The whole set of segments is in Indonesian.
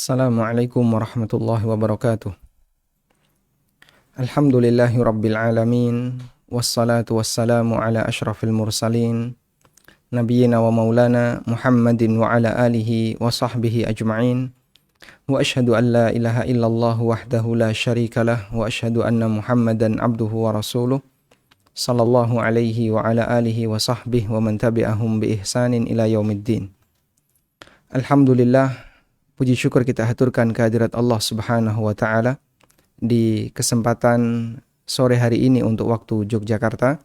Assalamualaikum warahmatullahi wabarakatuh. Alhamdulillahi rabbil alamin. Wassalatu wassalamu ala ashrafil mursalin. Nabiyyina wa maulana Muhammadin wa ala alihi wa sahbihi ajma'in. Wa ashhadu an la ilaha illallah wahdahu la syarika lah. Wa ashhadu anna Muhammadan abduhu wa rasuluh. Sallallahu alaihi wa ala alihi wa sahbihi wa man tabi'ahum bi ihsanin ila yaumiddin. Alhamdulillah, puji syukur kita haturkan kehadirat Allah Subhanahu wa taala di kesempatan sore hari ini untuk waktu Yogyakarta.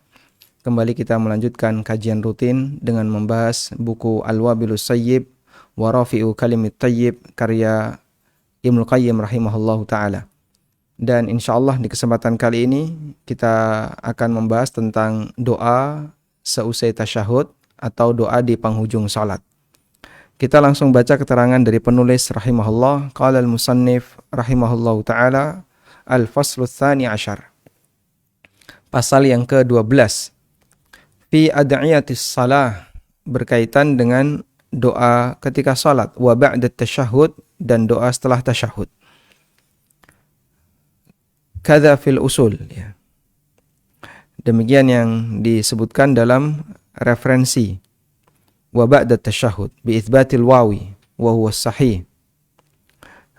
Kembali kita melanjutkan kajian rutin dengan membahas buku Al-Wabilus Sayyib wa Rafi'u Kalimit Thayyib karya Ibnu Qayyim rahimahullahu taala. Dan insyaallah di kesempatan kali ini kita akan membahas tentang doa seusai tasyahud atau doa di penghujung salat. Kita langsung baca keterangan dari penulis rahimahullah. Qala al-musannif rahimahullahu ta'ala al-faslu tsani asyar. Pasal yang ke-12. Fi ad'iyatis salah, berkaitan dengan doa ketika salat, wa ba'da tasyahud, dan doa setelah tasyahud. Kadza fil usul, ya. Demikian yang disebutkan dalam referensi wa ba'da tasyahud bi itsbatil wawi wa huwa sahih.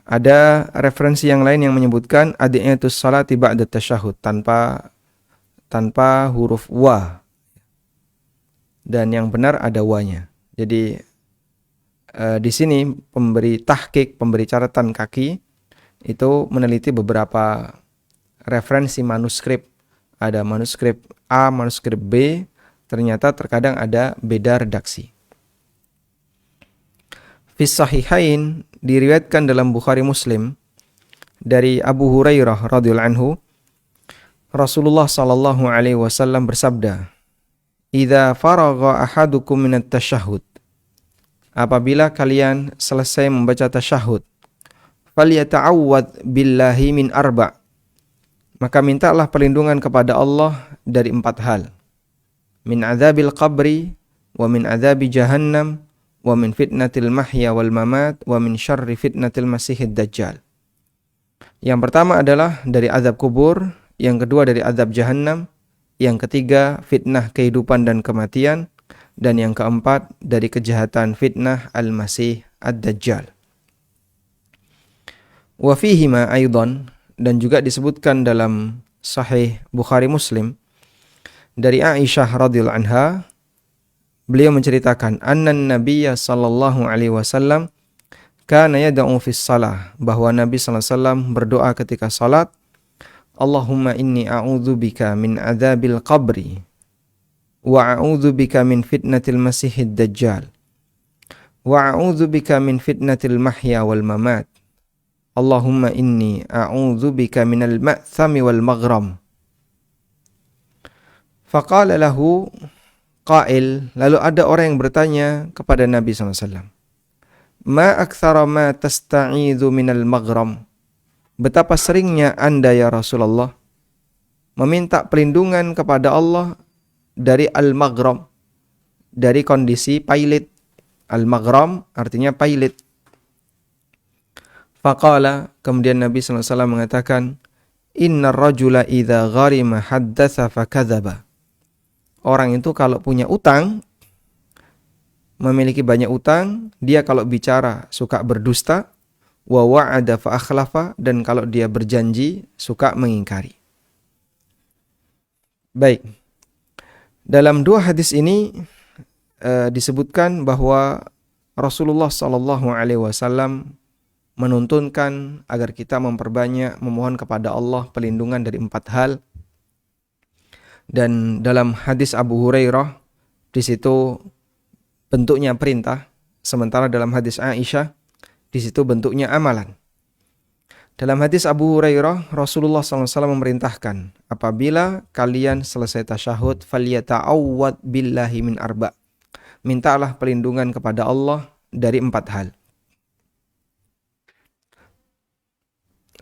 Ada referensi yang lain yang menyebutkan adiyatus salati ba'da tasyahud tanpa huruf wa, dan yang benar ada wa-nya. Jadi di sini pemberi tahqiq, pemberi catatan kaki itu meneliti beberapa referensi manuskrip. Ada manuskrip A, manuskrip B, ternyata terkadang ada beda redaksi. Fis sahihain, diriwayatkan dalam Bukhari Muslim dari Abu Hurairah radhiyallahu anhu, Rasulullah sallallahu alaihi wasallam bersabda, "Idza faragha ahadukum minat tasyahhud." Apabila kalian selesai membaca tasyahud, falyata'awwadz billahi min arba'. Maka mintalah perlindungan kepada Allah dari 4 hal. Min adzabil qabri, wa min adzabi jahannam, wa min fitnatil mahya wal mamat, wa min syarri fitnatil masihid dajjal. Yang pertama adalah dari azab kubur, yang kedua dari azab jahannam, yang ketiga fitnah kehidupan dan kematian, dan yang keempat dari kejahatan fitnah al-masih ad-dajjal. Wa fihima aidan, dan juga disebutkan dalam sahih Bukhari Muslim dari Aisyah radhiyallahu anha, beliau menceritakan annan nabiyya sallallahu alaihi wasallam kana yad'u fis shalah, bahwa Nabi sallallahu alaihi wasallam berdoa ketika salat, Allahumma inni a'udzubika min adzabil qabri wa a'udzubika min fitnatil masihid dajjal wa a'udzubika min fitnatil mahya wal mamat. Allahumma inni a'udzubika minal ma'thami wal maghram. Faqala lahu qail, lalu ada orang yang bertanya kepada Nabi SAW, ma aktsara ma tasta'idzu minal maghram. Betapa seringnya Anda ya Rasulullah meminta perlindungan kepada Allah dari al-maghram, dari kondisi pailit. Al-maghram artinya pailit. Faqala, kemudian Nabi SAW mengatakan, innar rajula idza gharima haddatsa fakadzaba. Orang itu kalau punya utang, memiliki banyak utang, dia kalau bicara suka berdusta, wa wa'ada fa akhlafa, dan kalau dia berjanji suka mengingkari. Baik. Dalam 2 hadis ini disebutkan bahwa Rasulullah sallallahu alaihi wasallam menuntunkan agar kita memperbanyak memohon kepada Allah perlindungan dari 4 hal. Dan dalam hadis Abu Hurairah, di situ bentuknya perintah, sementara dalam hadis Aisyah, di situ bentuknya amalan. Dalam hadis Abu Hurairah, Rasulullah SAW memerintahkan, apabila kalian selesai tasyahud, falyata'awwad billahi min arba'. Mintalah perlindungan kepada Allah dari 4 hal.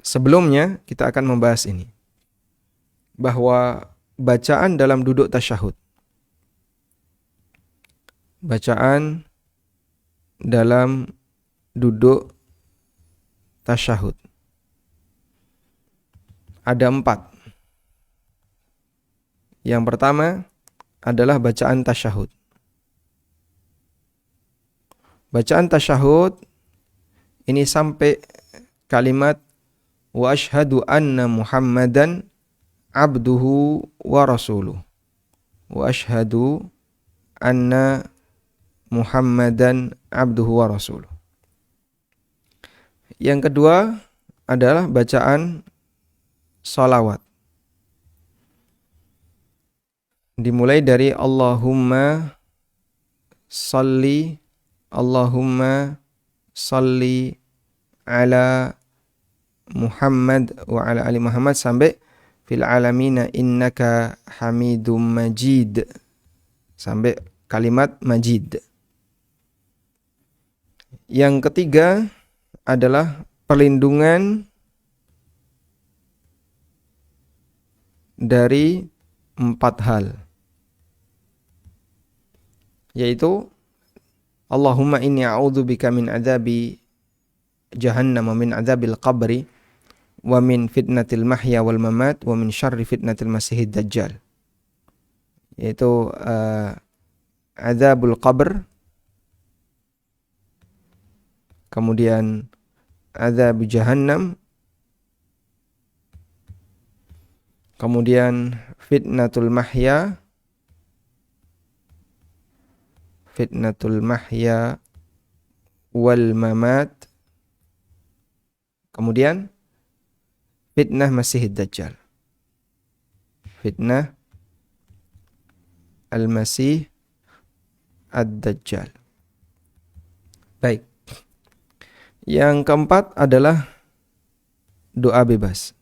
Sebelumnya kita akan membahas ini, bahwa bacaan dalam duduk tasyahud, bacaan dalam duduk tasyahud. Ada 4. Yang pertama adalah bacaan tasyahud. Bacaan tasyahud ini sampai kalimat wa asyhadu anna Muhammadan abduhu wa rasuluh. Wa asyhadu anna Muhammadan abduhu wa rasuluh. Yang kedua adalah bacaan sholawat. Dimulai dari Allahumma salli ala Muhammad wa ala ali Muhammad sampai fil alamina innaka hamidum majid, sampai kalimat majid. Yang ketiga adalah perlindungan dari 4 hal, yaitu Allahumma inni a'udzubika min adzabi jahannam wa min adzabil qabri wa min fitnatil mahya wal mamat wa min syarri fitnatil masihid dajjal. Yaitu adzabul qabr, kemudian adzab jahannam, kemudian fitnatul mahya wal mamat, kemudian fitnah masihid dajjal. Fitnah al-masih ad-dajjal. Baik. Yang keempat adalah doa bebas.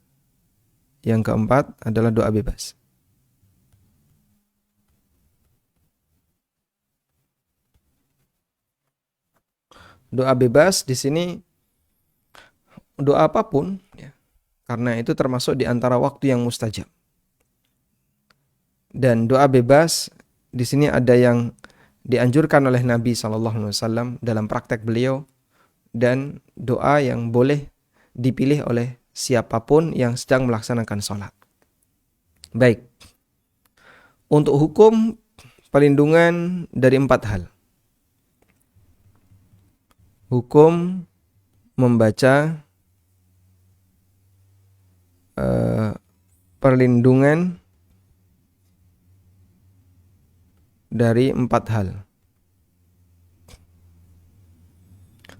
Doa bebas di sini doa apapun, ya, karena itu termasuk di antara waktu yang mustajab. Dan doa bebas di sini ada yang dianjurkan oleh Nabi SAW dalam praktek beliau, dan doa yang boleh dipilih oleh siapapun yang sedang melaksanakan sholat. Baik. Untuk hukum perlindungan dari 4 hal. Hukum membaca perlindungan dari 4 hal.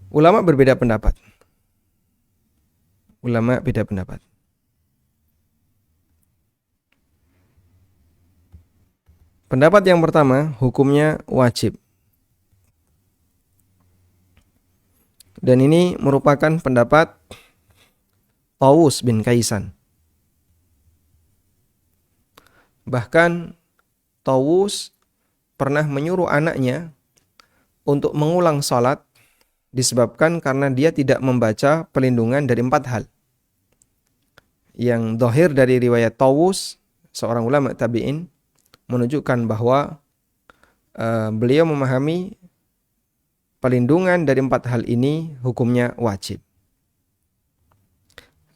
Ulama berbeda pendapat. Pendapat yang pertama, hukumnya wajib. Dan ini merupakan pendapat Tawus bin Kaisan. Bahkan Tawus pernah menyuruh anaknya untuk mengulang salat disebabkan karena dia tidak membaca perlindungan dari 4 hal. Yang zahir dari riwayat Tawus, seorang ulama tabi'in, menunjukkan bahwa beliau memahami perlindungan dari 4 hal ini hukumnya wajib.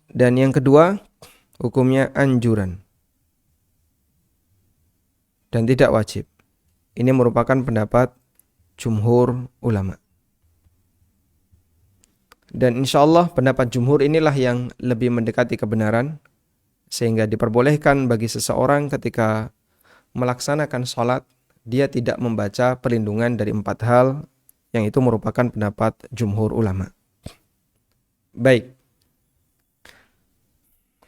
Dan yang kedua, hukumnya anjuran dan tidak wajib. Ini merupakan pendapat jumhur ulama. Dan insyaallah pendapat jumhur inilah yang lebih mendekati kebenaran, sehingga diperbolehkan bagi seseorang ketika melaksanakan sholat, dia tidak membaca perlindungan dari 4 hal, yang itu merupakan pendapat jumhur ulama. Baik.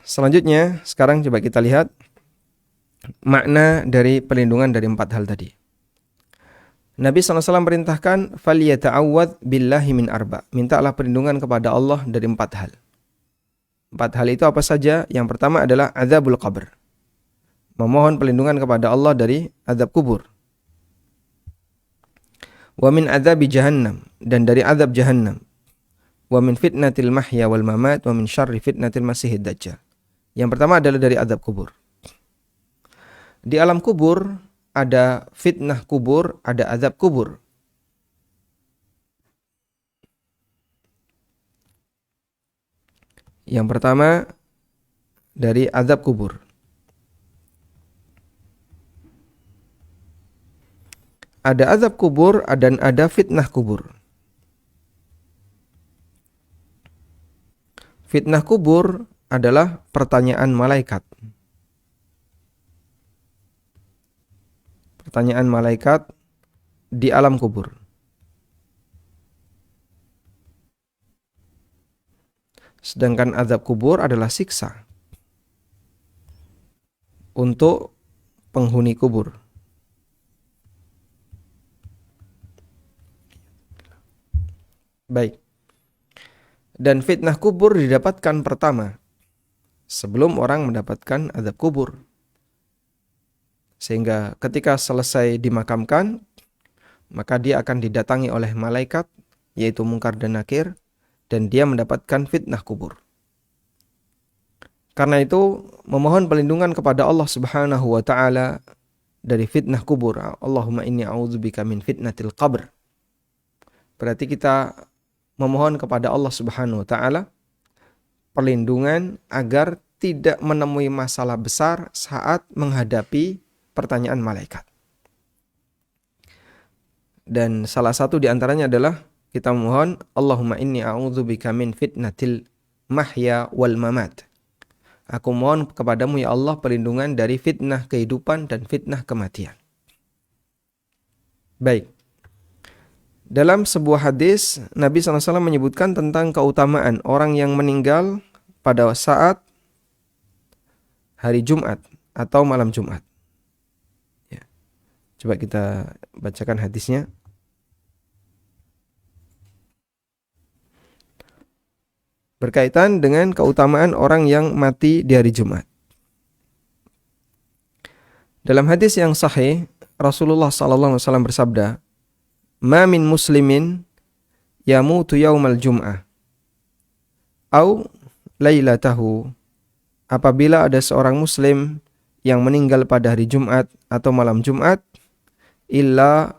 Selanjutnya, sekarang coba kita lihat makna dari perlindungan dari 4 hal tadi. Nabi SAW perintahkan falyata'awwadz billahi min arba. Mintalah perlindungan kepada Allah dari 4 hal. 4 hal itu apa saja? Yang pertama adalah adzabul qabr. Memohon perlindungan kepada Allah dari azab kubur. Wa min adzabi jahannam, dan dari azab jahannam. Wa min fitnatil mahya wal mamat wa min syarri fitnatil masihid dajjal. Yang pertama adalah dari azab kubur. Di alam kubur ada fitnah kubur, ada azab kubur. Yang pertama dari azab kubur. Ada azab kubur dan ada fitnah kubur. Fitnah kubur adalah pertanyaan malaikat. Pertanyaan malaikat di alam kubur. Sedangkan azab kubur adalah siksa untuk penghuni kubur. Baik. Dan fitnah kubur didapatkan pertama sebelum orang mendapatkan azab kubur. Sehingga ketika selesai dimakamkan, maka dia akan didatangi oleh malaikat, yaitu Munkar dan Nakir, dan dia mendapatkan fitnah kubur. Karena itu, memohon perlindungan kepada Allah Subhanahu wa taala dari fitnah kubur. Allahumma inni a'udzubika min fitnatil qabr. Berarti kita memohon kepada Allah Subhanahu wa taala perlindungan agar tidak menemui masalah besar saat menghadapi pertanyaan malaikat. Dan salah satu di antaranya adalah kita memohon Allahumma inni a'udzubika min fitnatil mahya wal mamat. Aku mohon kepadamu ya Allah perlindungan dari fitnah kehidupan dan fitnah kematian. Baik. Dalam sebuah hadis, Nabi SAW menyebutkan tentang keutamaan orang yang meninggal pada saat hari Jumat atau malam Jumat. Ya. Coba kita bacakan hadisnya. Berkaitan dengan keutamaan orang yang mati di hari Jumat. Dalam hadis yang sahih, Rasulullah SAW bersabda, "Ma min muslimin yamutu yaumal jum'ah au lailatahu." Apabila ada seorang muslim yang meninggal pada hari Jumat atau malam Jumat, illa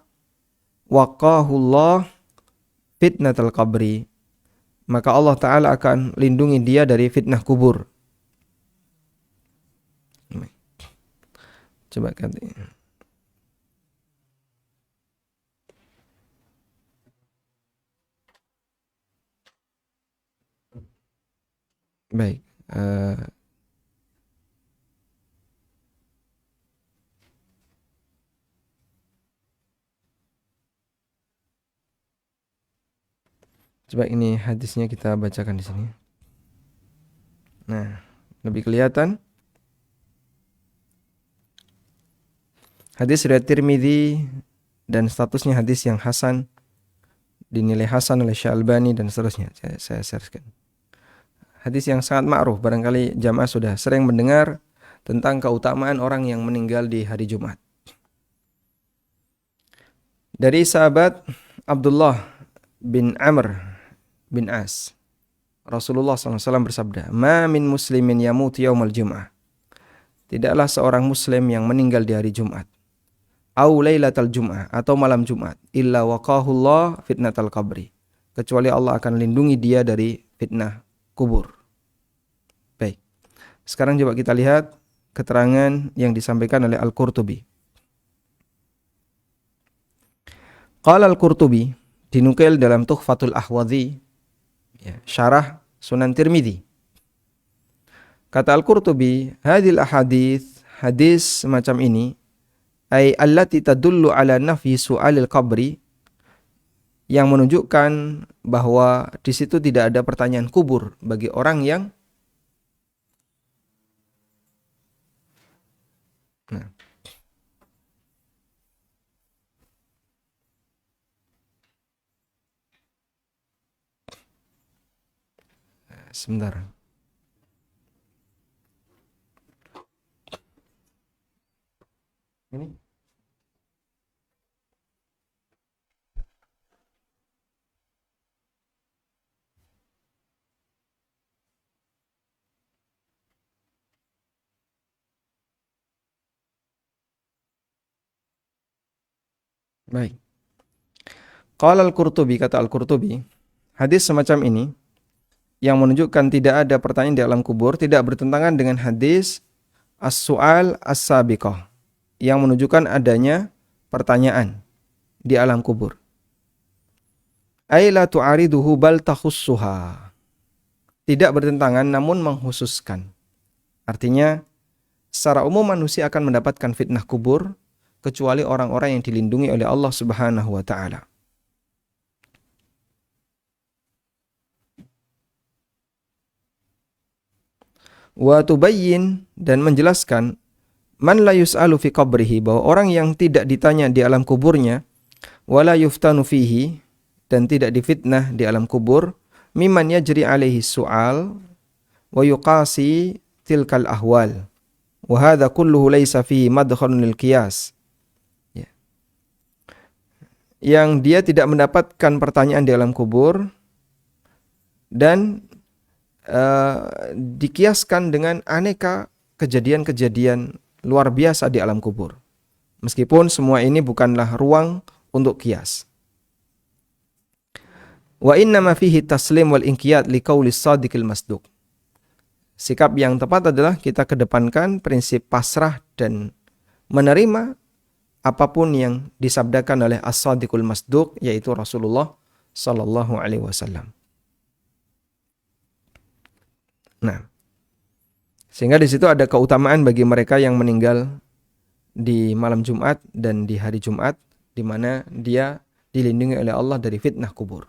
waqahullah fitnatal qabri, maka Allah Ta'ala akan lindungi dia dari fitnah kubur. Coba ganti. Baik. Coba ini hadisnya kita bacakan di sini. Nah, lebih kelihatan. Hadis riwayat Tirmidzi dan statusnya hadis yang hasan, dinilai hasan oleh Syalbani dan seterusnya. Saya sharekan. Hadis yang sangat ma'ruf, barangkali jamaah sudah sering mendengar tentang keutamaan orang yang meninggal di hari Jumat. Dari sahabat Abdullah bin Amr bin As, Rasulullah SAW bersabda, "Ma min muslimin yamut yaumal jum'ah." Tidaklah seorang muslim yang meninggal di hari Jumat, au lailatal jum'ah, atau malam Jumat, illa waqahullah fitnatal qabri, kecuali Allah akan lindungi dia dari fitnah kubur. Baik. Sekarang coba kita lihat keterangan yang disampaikan oleh Al-Qurtubi. Qala Al-Qurtubi, dinukil dalam Tuhfatul Ahwadhi, ya, syarah Sunan Tirmidzi. Kata Al-Qurtubi, hadil ahadits, hadis semacam ini, ay allati tadullu ala nafyi su'alil qabri, yang menunjukkan bahwa di situ tidak ada pertanyaan kubur bagi orang yang sebentar. Ini baik. Qala Al-Qurtubi, kata Al-Qurtubi, hadis semacam ini yang menunjukkan tidak ada pertanyaan di alam kubur tidak bertentangan dengan hadis as-su'al as-sabiqah yang menunjukkan adanya pertanyaan di alam kubur. Ai la tu'ariduhu bal takhussuha. Tidak bertentangan namun menghususkan. Artinya secara umum manusia akan mendapatkan fitnah kubur kecuali orang-orang yang dilindungi oleh Allah Subhanahu wa taala. Wa tubayyin, dan menjelaskan man la yus'alu fi qabrihi, bahwa orang yang tidak ditanya di alam kuburnya, wala yuftanu fihi, dan tidak difitnah di alam kubur, mimman yajri alaihi su'al wa yuqasi tilkal ahwal wa hadha kulluhu laysa fihi madkhalun lil qiyas. Ya. Yang dia tidak mendapatkan pertanyaan di alam kubur dan dikiaskan dengan aneka kejadian-kejadian luar biasa di alam kubur. Meskipun semua ini bukanlah ruang untuk kias. Wa inna ma fihi taslim wal inqiyad liqaulis shadiqil masduq. Sikap yang tepat adalah kita kedepankan prinsip pasrah dan menerima apapun yang disabdakan oleh as-shadiqul masduq, yaitu Rasulullah sallallahu alaihi wasallam. Nah, sehingga di situ ada keutamaan bagi mereka yang meninggal di malam Jumat dan di hari Jumat, di mana dia dilindungi oleh Allah dari fitnah kubur.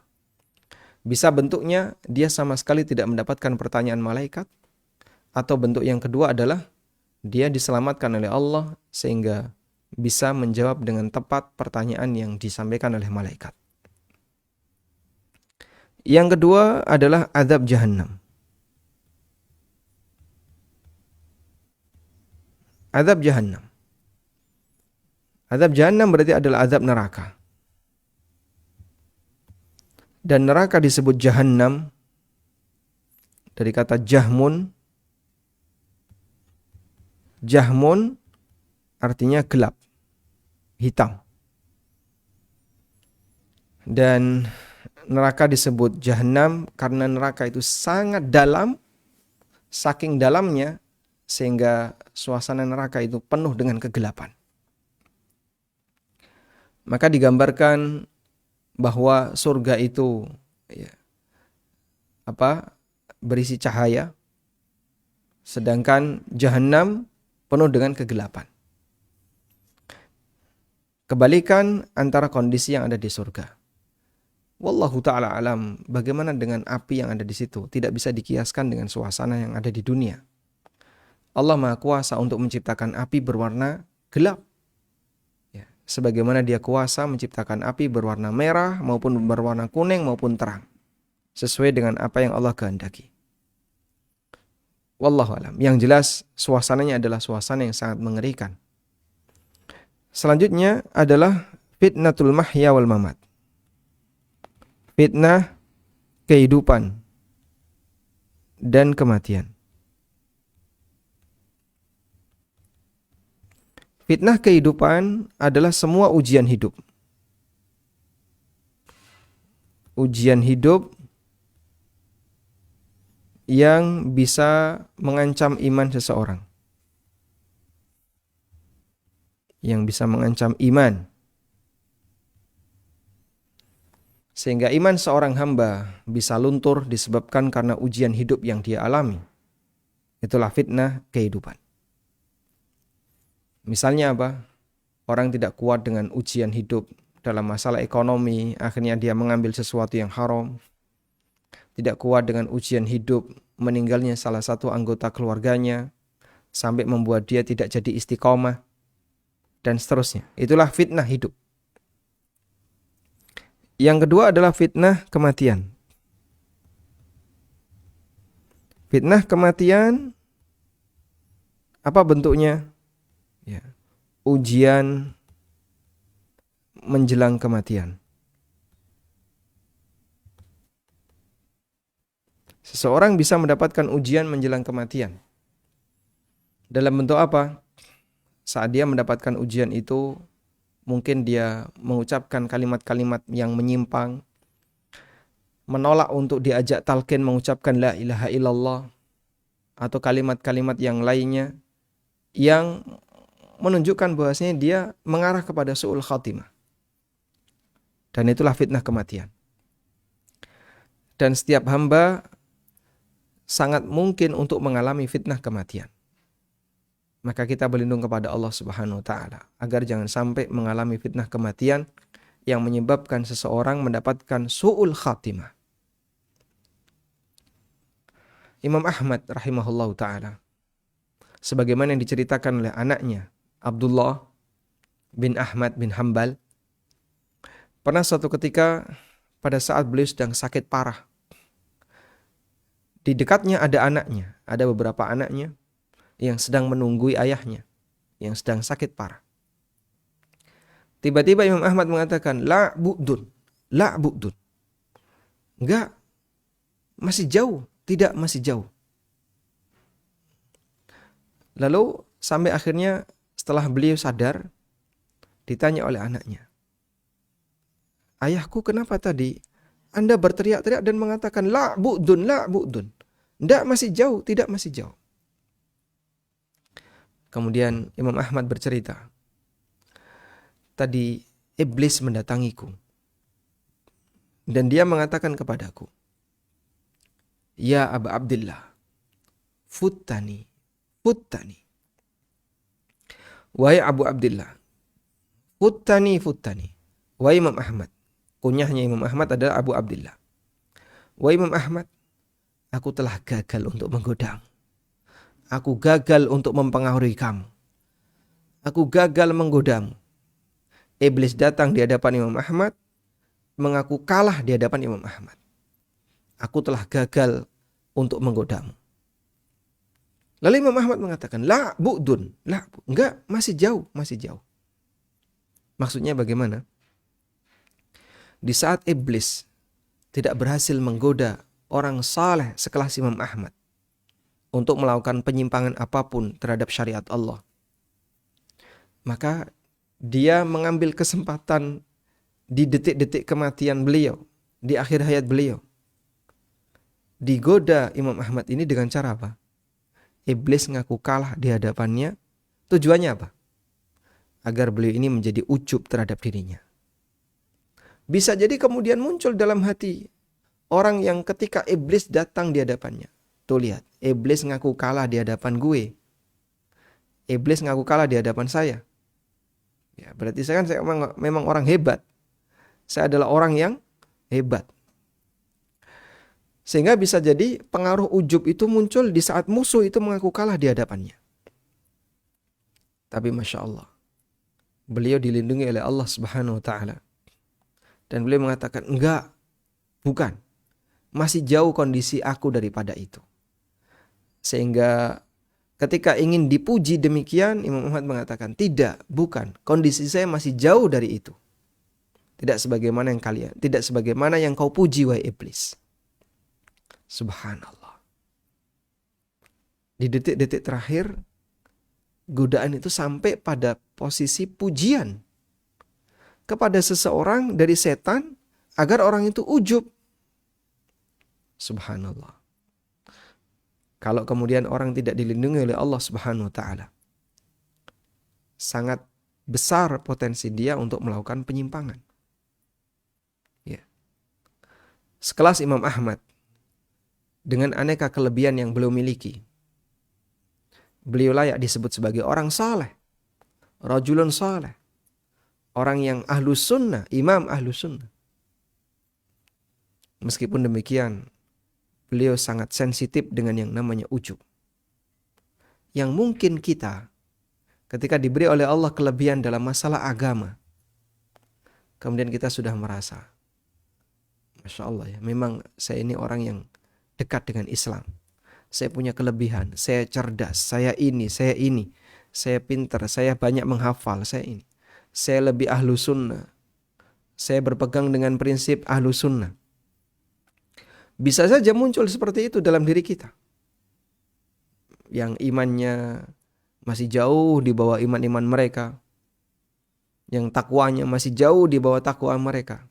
Bisa bentuknya dia sama sekali tidak mendapatkan pertanyaan malaikat, atau bentuk yang kedua adalah dia diselamatkan oleh Allah sehingga bisa menjawab dengan tepat pertanyaan yang disampaikan oleh malaikat. Yang kedua adalah azab jahannam. Azab jahannam. Azab jahannam berarti adalah azab neraka. Dan neraka disebut jahannam dari kata jahmun. Jahmun artinya gelap, hitam. Dan neraka disebut jahannam karena neraka itu sangat dalam, saking dalamnya sehingga suasana neraka itu penuh dengan kegelapan. Maka digambarkan bahwa surga itu berisi cahaya, sedangkan jahannam penuh dengan kegelapan. Kebalikan antara kondisi yang ada di surga. Wallahu ta'ala alam, bagaimana dengan api yang ada di situ? Tidak bisa dikiaskan dengan suasana yang ada di dunia. Allah Maha Kuasa untuk menciptakan api berwarna gelap. Ya, sebagaimana Dia kuasa menciptakan api berwarna merah maupun berwarna kuning maupun terang. Sesuai dengan apa yang Allah kehendaki. Wallahu alam. Yang jelas suasananya adalah suasana yang sangat mengerikan. Selanjutnya adalah fitnatul mahya wal mamat. Fitnah kehidupan dan kematian. Fitnah kehidupan adalah semua ujian hidup. Ujian hidup yang bisa mengancam iman seseorang. Yang bisa mengancam iman. Sehingga iman seorang hamba bisa luntur disebabkan karena ujian hidup yang dia alami. Itulah fitnah kehidupan. Misalnya apa? Orang tidak kuat dengan ujian hidup dalam masalah ekonomi, akhirnya dia mengambil sesuatu yang haram. Tidak kuat dengan ujian hidup, meninggalnya salah satu anggota keluarganya, sampai membuat dia tidak jadi istiqomah, dan seterusnya. Itulah fitnah hidup. Yang kedua adalah fitnah kematian. Fitnah kematian, apa bentuknya? Ya, ujian menjelang kematian. Seseorang bisa mendapatkan ujian menjelang kematian. Dalam bentuk apa? Saat dia mendapatkan ujian itu, mungkin dia mengucapkan kalimat-kalimat yang menyimpang, menolak untuk diajak talqin mengucapkan la ilaha illallah atau kalimat-kalimat yang lainnya yang menunjukkan bahwasanya dia mengarah kepada su'ul khatimah. Dan itulah fitnah kematian. Dan setiap hamba sangat mungkin untuk mengalami fitnah kematian. Maka kita berlindung kepada Allah Subhanahu wa taala agar jangan sampai mengalami fitnah kematian yang menyebabkan seseorang mendapatkan su'ul khatimah. Imam Ahmad rahimahullahu taala, sebagaimana yang diceritakan oleh anaknya Abdullah bin Ahmad bin Hambal, pernah suatu ketika pada saat beliau sedang sakit parah, di dekatnya ada anaknya, ada beberapa anaknya yang sedang menunggui ayahnya yang sedang sakit parah. Tiba-tiba Imam Ahmad mengatakan, la bu'dun, la bu'dun. Enggak, masih jauh, tidak, masih jauh. Lalu sampai akhirnya setelah beliau sadar, ditanya oleh anaknya, ayahku kenapa tadi Anda berteriak-teriak dan mengatakan la bu'dun, la bu'dun. Tidak, masih jauh, tidak, masih jauh. Kemudian Imam Ahmad bercerita, tadi iblis mendatangiku dan dia mengatakan kepadaku, ya Aba Abdillah, futtani, futtani. Wahai Abu Abdillah, futtani, futtani. Wahai Imam Ahmad, kunyahnya Imam Ahmad adalah Abu Abdillah. Wahai Imam Ahmad, aku telah gagal untuk menggodamu. Aku gagal untuk mempengaruhi kamu. Aku gagal menggodamu. Iblis datang di hadapan Imam Ahmad, mengaku kalah di hadapan Imam Ahmad. Aku telah gagal untuk menggodamu. Lalu Imam Ahmad mengatakan, la bu'dun, la, enggak, masih jauh, masih jauh. Maksudnya bagaimana? Di saat iblis tidak berhasil menggoda orang saleh sekelas Imam Ahmad untuk melakukan penyimpangan apapun terhadap syariat Allah, maka dia mengambil kesempatan di detik-detik kematian beliau, di akhir hayat beliau, digoda Imam Ahmad ini dengan cara apa? Iblis ngaku kalah di hadapannya. Tujuannya apa? Agar beliau ini menjadi ujub terhadap dirinya. Bisa jadi kemudian muncul dalam hati orang yang ketika iblis datang di hadapannya, tuh lihat, iblis ngaku kalah di hadapan gue. Iblis ngaku kalah di hadapan saya. Ya, berarti saya memang orang hebat. Saya adalah orang yang hebat. Sehingga bisa jadi pengaruh ujub itu muncul di saat musuh itu mengaku kalah di hadapannya. Tapi Masya Allah, beliau dilindungi oleh Allah Subhanahu wa ta'ala. Dan beliau mengatakan, enggak, bukan. Masih jauh kondisi aku daripada itu. Sehingga ketika ingin dipuji demikian, Imam Ahmad mengatakan, tidak, bukan. Kondisi saya masih jauh dari itu. Tidak sebagaimana yang kau puji, wahai iblis. Subhanallah. Di detik-detik terakhir, godaan itu sampai pada posisi pujian kepada seseorang dari setan agar orang itu ujub. Subhanallah. Kalau kemudian orang tidak dilindungi oleh Allah Subhanahu wa ta'ala, sangat besar potensi dia untuk melakukan penyimpangan. Ya. Sekelas Imam Ahmad, dengan aneka kelebihan yang beliau miliki, beliau layak disebut sebagai orang saleh, rajulun saleh, orang yang ahlus sunnah, imam ahlus sunnah. Meskipun demikian, beliau sangat sensitif dengan yang namanya ujub. Yang mungkin kita, ketika diberi oleh Allah kelebihan dalam masalah agama, kemudian kita sudah merasa, Masya Allah ya, memang saya ini orang yang dekat dengan Islam. Saya punya kelebihan, saya cerdas, saya ini, saya pintar, saya banyak menghafal, saya ini. Saya lebih ahlu sunnah. Saya berpegang dengan prinsip ahlu sunnah. Bisa saja muncul seperti itu dalam diri kita. Yang imannya masih jauh di bawah iman-iman mereka. Yang takwanya masih jauh di bawah takwa mereka.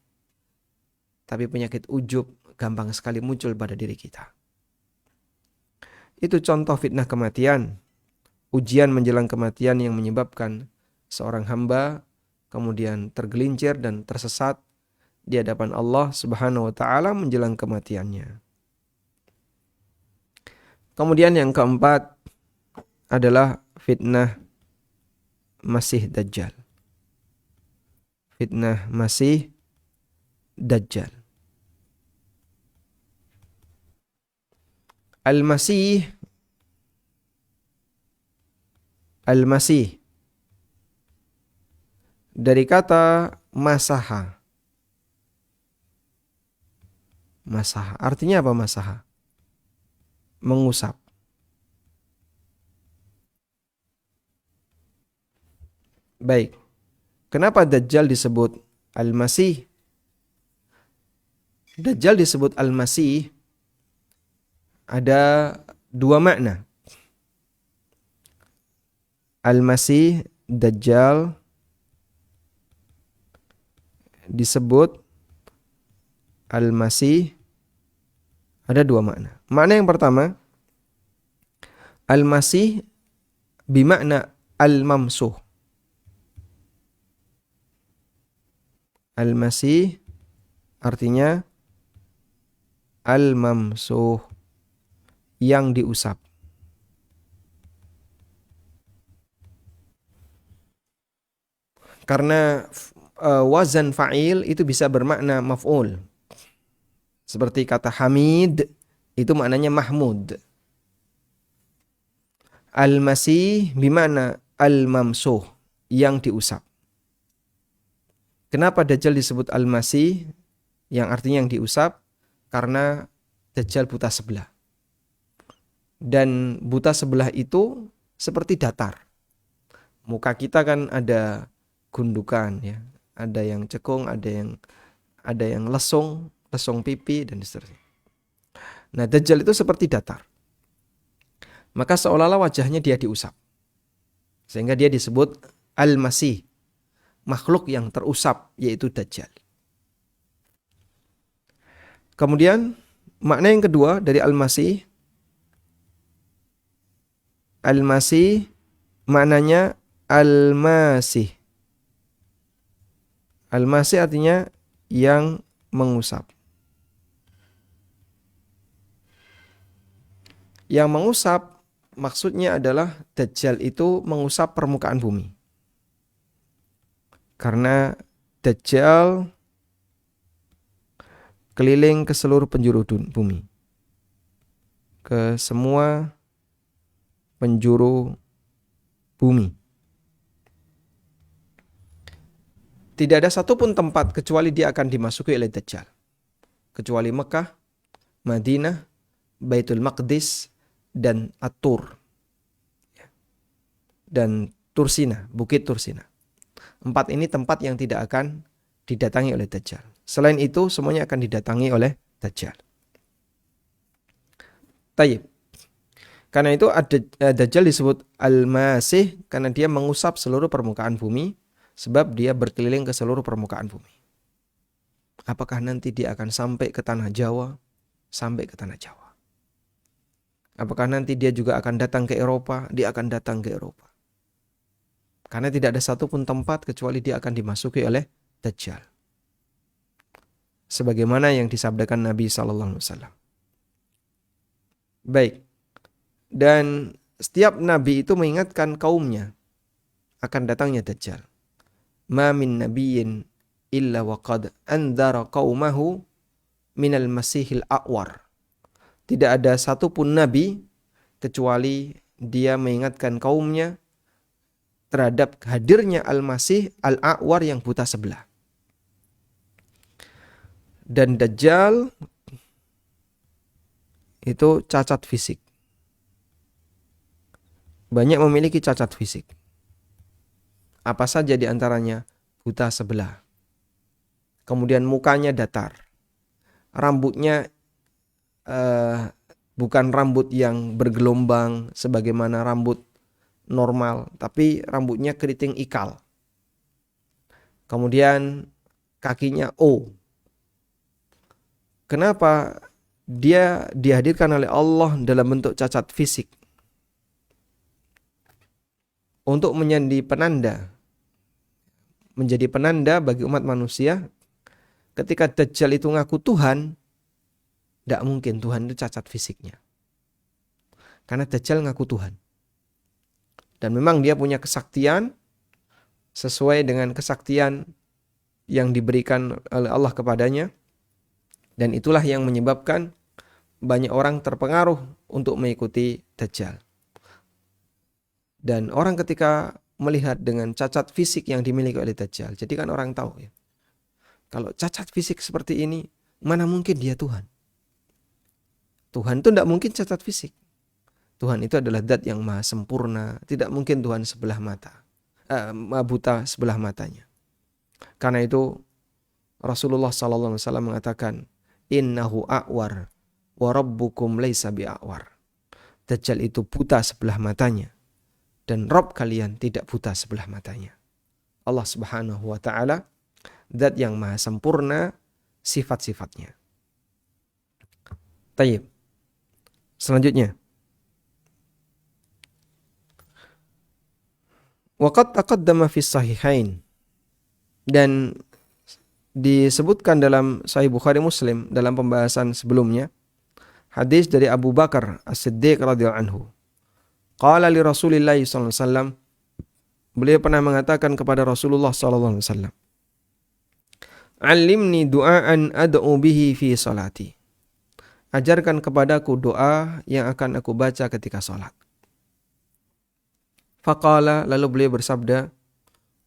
Tapi penyakit ujub gampang sekali muncul pada diri kita. Itu contoh fitnah kematian, ujian menjelang kematian yang menyebabkan seorang hamba kemudian tergelincir dan tersesat di hadapan Allah Subhanahu wa taala menjelang kematiannya. Kemudian yang keempat adalah fitnah Masih Dajjal. Fitnah Masih Dajjal. Al-Masih dari kata masaha. Masaha artinya apa masaha? Mengusap. Baik. Kenapa Dajjal disebut Al-Masih? Dajjal disebut Al-Masih ada dua makna. Al-Masih, Dajjal disebut Al-Masih ada dua makna. Makna yang pertama, Al-Masih bimakna Al-Mamsuh. Al-Masih artinya Al-Mamsuh, yang diusap. Karena wazan fa'il itu bisa bermakna maf'ul. Seperti kata Hamid itu maknanya Mahmud. Al-Masih bimana Al-Mamsuh, yang diusap. Kenapa Dajjal disebut Al-Masih yang artinya yang diusap? Karena Dajjal buta sebelah. Dan buta sebelah itu seperti datar. Muka kita kan ada gundukan ya, ada yang cekung, ada yang lesung pipi dan seterusnya. Nah, Dajjal itu seperti datar. Maka seolah-olah wajahnya dia diusap. Sehingga dia disebut Al-Masih, makhluk yang terusap, yaitu Dajjal. Kemudian makna yang kedua dari Al-Masih, Al-Masih maknanya Al-Masih. Al-Masih artinya yang mengusap. Yang mengusap maksudnya adalah Dajjal itu mengusap permukaan bumi. Karena Dajjal keliling ke seluruh penjuru bumi. Ke semua penjuru bumi. Tidak ada satupun tempat kecuali dia akan dimasuki oleh Dajjal. Kecuali Mekah, Madinah, Baitul Maqdis, dan At-Tur. Dan Tursina, Bukit Tursina. 4 ini tempat yang tidak akan didatangi oleh Dajjal. Selain itu semuanya akan didatangi oleh Dajjal. Tayyib. Karena itu Dajjal disebut Al-Masih karena dia mengusap seluruh permukaan bumi. Sebab dia berkeliling ke seluruh permukaan bumi. Apakah nanti dia akan sampai ke tanah Jawa? Sampai ke tanah Jawa. Apakah nanti dia juga akan datang ke Eropa? Dia akan datang ke Eropa. Karena tidak ada satupun tempat kecuali dia akan dimasuki oleh Dajjal. Sebagaimana yang disabdakan Nabi SAW. Baik. Dan setiap Nabi itu mengingatkan kaumnya akan datangnya Dajjal. Ma min nabiyyin illa waqad andhara qaumahu minal masihil a'war. Tidak ada satupun nabi kecuali dia mengingatkan kaumnya terhadap hadirnya Al-Masih Al-A'war yang buta sebelah. Dan Dajjal itu cacat fisik. Banyak memiliki cacat fisik. Apa saja di antaranya? Buta sebelah. Kemudian mukanya datar. Rambutnya bukan rambut yang bergelombang sebagaimana rambut normal, tapi rambutnya keriting ikal. Kemudian kakinya O. Kenapa dia dihadirkan oleh Allah dalam bentuk cacat fisik? Untuk menjadi penanda bagi umat manusia. Ketika Dajjal itu ngaku Tuhan, tidak mungkin Tuhan itu cacat fisiknya. Karena Dajjal ngaku Tuhan. Dan memang dia punya kesaktian sesuai dengan kesaktian yang diberikan oleh Allah kepadanya. Dan itulah yang menyebabkan banyak orang terpengaruh untuk mengikuti Dajjal. Dan orang ketika melihat dengan cacat fisik yang dimiliki oleh Dajjal, jadi kan orang tahu ya, kalau cacat fisik seperti ini, mana mungkin dia Tuhan? Tuhan itu tidak mungkin cacat fisik. Tuhan itu adalah zat yang maha sempurna. Tidak mungkin Tuhan sebelah mata, buta sebelah matanya. Karena itu Rasulullah SAW mengatakan, Innahu a'war wa rabbukum laisa bi'a'war. Dajjal itu buta sebelah matanya, dan Rabb kalian tidak buta sebelah matanya. Allah Subhanahu wa Ta'ala zat yang maha sempurna sifat-sifatnya. Tayyib. Selanjutnya, waqad taqaddama fi sahihain, dan disebutkan dalam Sahih Bukhari Muslim dalam pembahasan sebelumnya, hadis dari Abu Bakar As-Siddiq radhiyallahu anhu. Qala li Rasulillah sallallahu alaihi wasallam, beliau pernah mengatakan kepada Rasulullah sallallahu alaihi wasallam, "Allimni du'aan ad'u bihi fi salati." Ajarkan kepadaku doa yang akan aku baca ketika salat. Faqala, lalu beliau bersabda,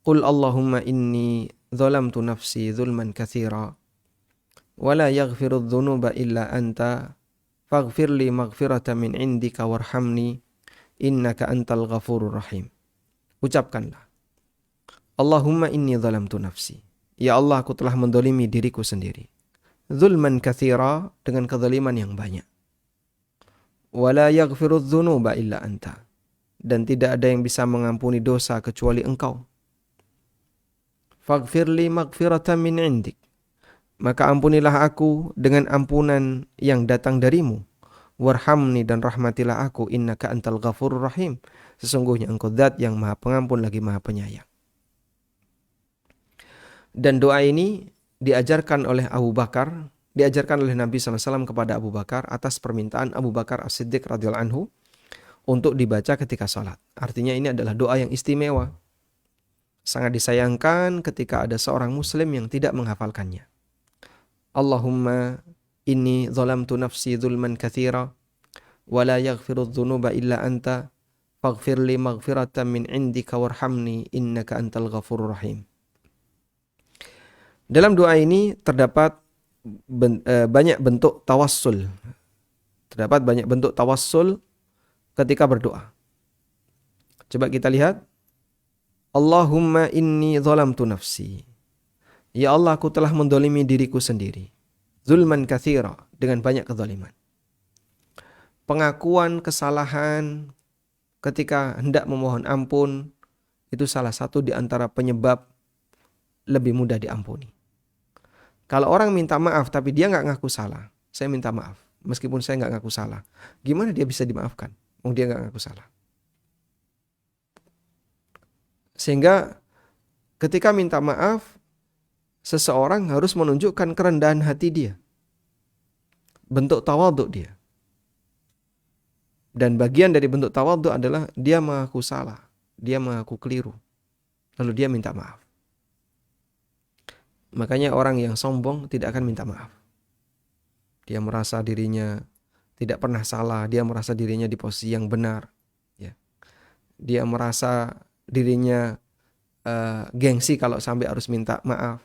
"Qul Allahumma inni zalamtu nafsi zulman katsira wa la yaghfiru dzunuba illa anta faghfirli maghfiratan min indika warhamni innaka antal ghafurur rahim." Ucapkanlah, Allahumma inni zalamtu nafsi. Ya Allah, aku telah mendolimi diriku sendiri. Zulman katsira, dengan kezaliman yang banyak. Wala yaghfiru dzunuba illa anta, dan tidak ada yang bisa mengampuni dosa kecuali Engkau. Faghfirli maghfiratan min indik, maka ampunilah aku dengan ampunan yang datang darimu. Warhamni, dan rahmatilah aku, innaka antal ghafurur rahim, sesungguhnya Engkau zat yang maha pengampun lagi maha penyayang. Dan doa ini diajarkan oleh Abu Bakar, diajarkan oleh Nabi SAW kepada Abu Bakar atas permintaan Abu Bakar As-Siddiq radhiyallahu anhu untuk dibaca ketika sholat. Artinya ini adalah doa yang istimewa. Sangat disayangkan ketika ada seorang muslim yang tidak menghafalkannya. Allahumma inni zalamtu nafsi zulman katsira wa la yaghfiru dzunuba illa anta faghfirli maghfiratan min indika warhamni innaka antal ghafurur rahim. Dalam doa ini terdapat banyak bentuk tawassul. Terdapat banyak bentuk tawassul ketika berdoa. Coba kita lihat. Allahumma inni zalamtu nafsi. Ya Allah, aku telah mendolimi diriku sendiri. Zulman katsira, dengan banyak kezaliman. Pengakuan kesalahan ketika hendak memohon ampun, itu salah satu di antara penyebab lebih mudah diampuni. Kalau orang minta maaf tapi dia nggak ngaku salah, saya minta maaf meskipun saya nggak ngaku salah, gimana dia bisa dimaafkan? Dia nggak ngaku salah. Sehingga ketika minta maaf, seseorang harus menunjukkan kerendahan hati dia, bentuk tawadhu dia. Dan bagian dari bentuk tawadhu adalah dia mengaku salah, dia mengaku keliru, lalu dia minta maaf. Makanya orang yang sombong tidak akan minta maaf. Dia merasa dirinya tidak pernah salah, dia merasa dirinya di posisi yang benar. Ya. Dia merasa dirinya gengsi kalau sampai harus minta maaf.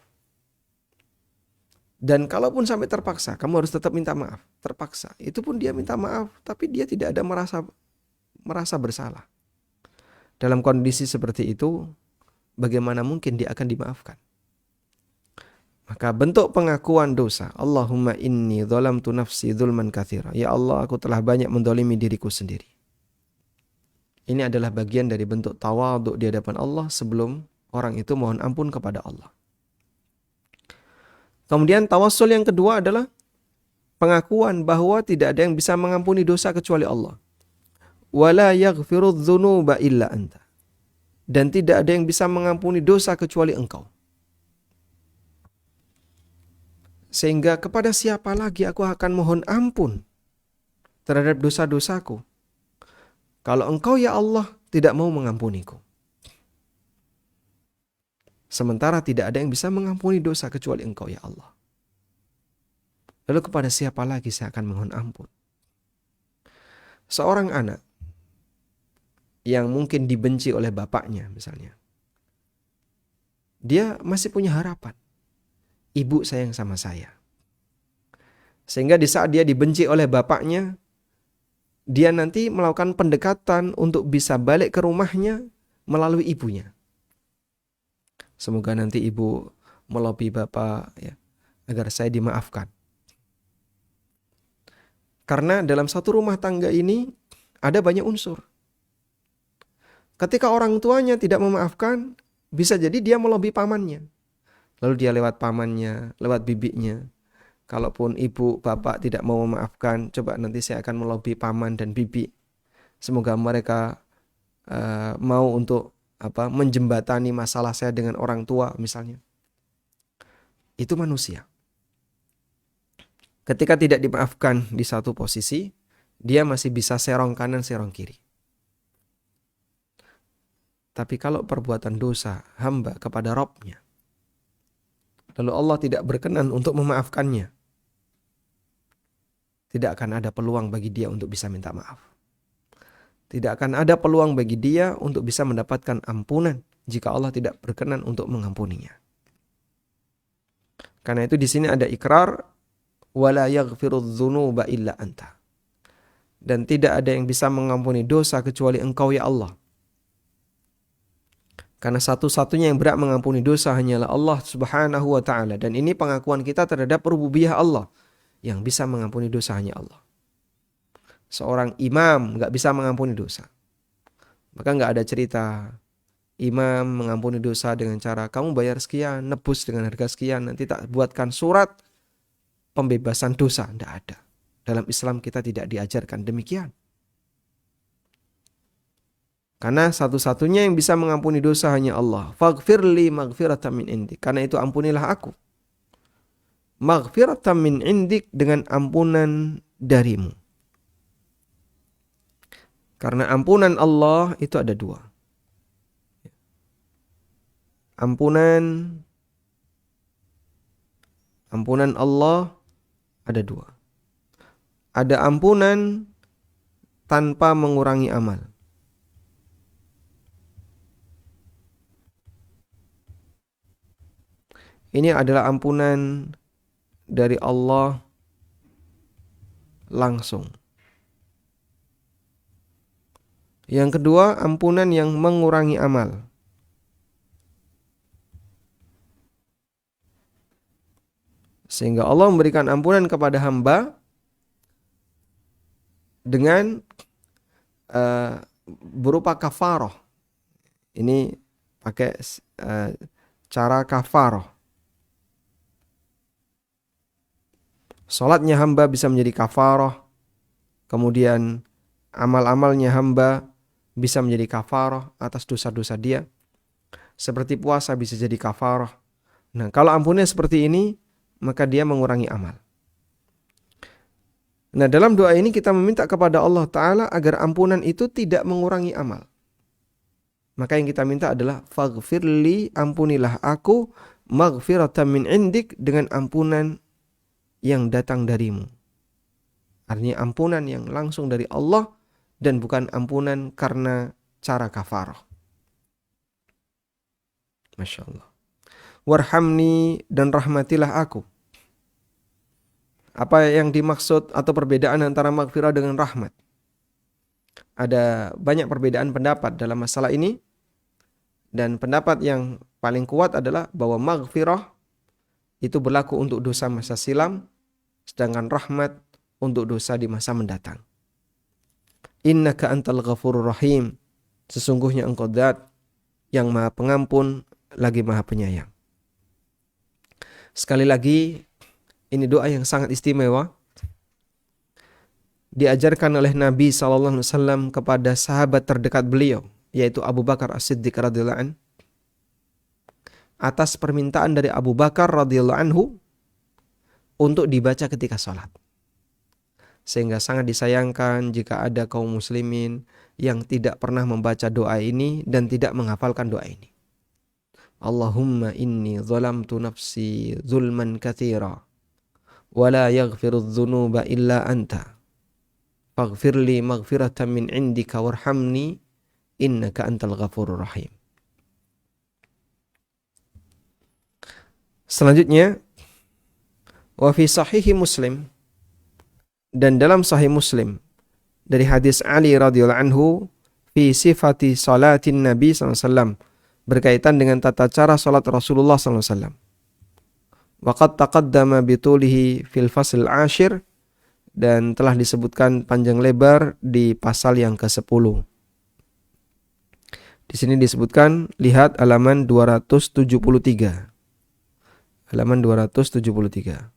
Dan kalaupun sampai terpaksa, kamu harus tetap minta maaf. Terpaksa, itu pun dia minta maaf, tapi dia tidak ada merasa bersalah. Dalam kondisi seperti itu, bagaimana mungkin dia akan dimaafkan? Maka bentuk pengakuan dosa, Allahumma inni zalamtu nafsi zulman katsira. Ya Allah, aku telah banyak mendolimi diriku sendiri. Ini adalah bagian dari bentuk tawadhu di hadapan Allah sebelum orang itu mohon ampun kepada Allah. Kemudian tawassul yang kedua adalah pengakuan bahwa tidak ada yang bisa mengampuni dosa kecuali Allah. Wala yaghfirudz dzunuba illa anta. Dan tidak ada yang bisa mengampuni dosa kecuali Engkau. Sehingga kepada siapa lagi aku akan mohon ampun terhadap dosa-dosaku kalau Engkau ya Allah tidak mau mengampuniku. Sementara tidak ada yang bisa mengampuni dosa kecuali Engkau ya Allah. Lalu kepada siapa lagi saya akan mohon ampun? Seorang anak yang mungkin dibenci oleh bapaknya misalnya. Dia masih punya harapan. Ibu sayang sama saya. Sehingga di saat dia dibenci oleh bapaknya, dia nanti melakukan pendekatan untuk bisa balik ke rumahnya melalui ibunya. Semoga nanti ibu melobi bapak ya, agar saya dimaafkan. Karena dalam satu rumah tangga ini ada banyak unsur. Ketika orang tuanya tidak memaafkan, bisa jadi dia melobi pamannya. Lalu dia lewat pamannya, lewat bibinya. Kalaupun ibu, bapak tidak mau memaafkan, coba nanti saya akan melobi paman dan bibi. Semoga mereka mau untuk menjembatani masalah saya dengan orang tua misalnya. Itu manusia. Ketika tidak dimaafkan di satu posisi, dia masih bisa serong kanan, serong kiri. Tapi kalau perbuatan dosa hamba kepada Rabb-nya, lalu Allah tidak berkenan untuk memaafkannya, tidak akan ada peluang bagi dia untuk bisa minta maaf. Tidak akan ada peluang bagi dia untuk bisa mendapatkan ampunan jika Allah tidak berkenan untuk mengampuninya. Karena itu di sini ada ikrar, wala yaghfirudz dzunuba illa anta. Dan tidak ada yang bisa mengampuni dosa kecuali Engkau ya Allah. Karena satu-satunya yang berhak mengampuni dosa hanyalah Allah Subhanahu wa ta'ala. Dan ini pengakuan kita terhadap rububiyah Allah. Yang bisa mengampuni dosa hanya Allah. Seorang imam gak bisa mengampuni dosa. Maka gak ada cerita imam mengampuni dosa dengan cara kamu bayar sekian, nebus dengan harga sekian, nanti tak buatkan surat pembebasan dosa. Tidak ada. Dalam Islam kita tidak diajarkan demikian. Karena satu-satunya yang bisa mengampuni dosa hanya Allah. Faghfirli maghfiratan min indik. Karena itu ampunilah aku. Maghfiratan min indik, dengan ampunan darimu. Karena ampunan Allah itu ada dua. Ampunan Allah ada dua. Ada ampunan tanpa mengurangi amal. Ini adalah ampunan dari Allah langsung. Yang kedua, ampunan yang mengurangi amal. Sehingga Allah memberikan ampunan kepada hamba dengan berupa kafarah. Ini pakai cara kafarah. Salatnya hamba bisa menjadi kafarah. Kemudian amal-amalnya hamba bisa menjadi kafarah atas dosa-dosa dia. Seperti puasa bisa jadi kafarah. Nah, kalau ampunnya seperti ini, maka dia mengurangi amal. Nah, dalam doa ini kita meminta kepada Allah Ta'ala agar ampunan itu tidak mengurangi amal. Maka yang kita minta adalah faghfirli, ampunilah aku, maghfiratan min indik, dengan ampunan yang datang darimu. Artinya ampunan yang langsung dari Allah dan bukan ampunan karena cara kafarah. Masya Allah. Warhamni, dan rahmatilah aku. Apa yang dimaksud atau perbedaan antara maghfirah dengan rahmat? Ada banyak perbedaan pendapat dalam masalah ini. Dan pendapat yang paling kuat adalah bahwa maghfirah itu berlaku untuk dosa masa silam, sedangkan rahmat untuk dosa di masa mendatang. Innaka antal ghafurur rahim. Sesungguhnya engkau zat yang maha pengampun lagi maha penyayang. Sekali lagi, ini doa yang sangat istimewa. diajarkan oleh Nabi SAW kepada sahabat terdekat beliau, yaitu Abu Bakar As-Siddiq radhiyallahu anhu, atas permintaan dari Abu Bakar radhiyallahu anhu untuk dibaca ketika sholat. Sehingga sangat disayangkan jika ada kaum muslimin yang tidak pernah membaca doa ini dan tidak menghafalkan doa ini. Allahumma inni zalamtu nafsi zulman katsira wa la yaghfiru dzunuba illa anta faghfirli maghfiratan min indika warhamni innaka antal ghafurur rahim. Selanjutnya, wa fi sahihi Muslim, dan dalam sahih Muslim dari hadis Ali radhiyallahu anhu fi sifati salatin Nabi sallallahu alaihi wasallam, berkaitan dengan tata cara salat Rasulullah sallallahu alaihi wasallam. Wa qad taqaddama bitulihi fil fasl ashir, dan telah disebutkan panjang lebar di pasal yang ke-10. Di sini disebutkan, lihat halaman 273. Halaman 273.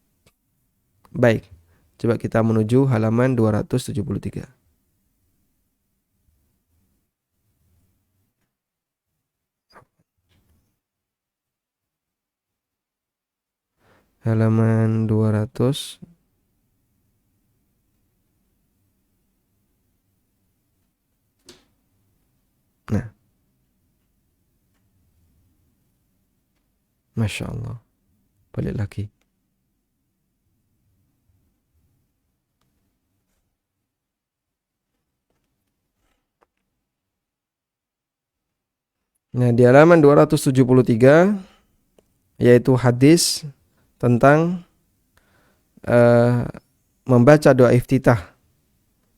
Baik, coba kita menuju halaman 273. Halaman 200. Nah, Masya Allah. Balik lagi. Nah, di halaman 273, yaitu hadis tentang membaca doa iftitah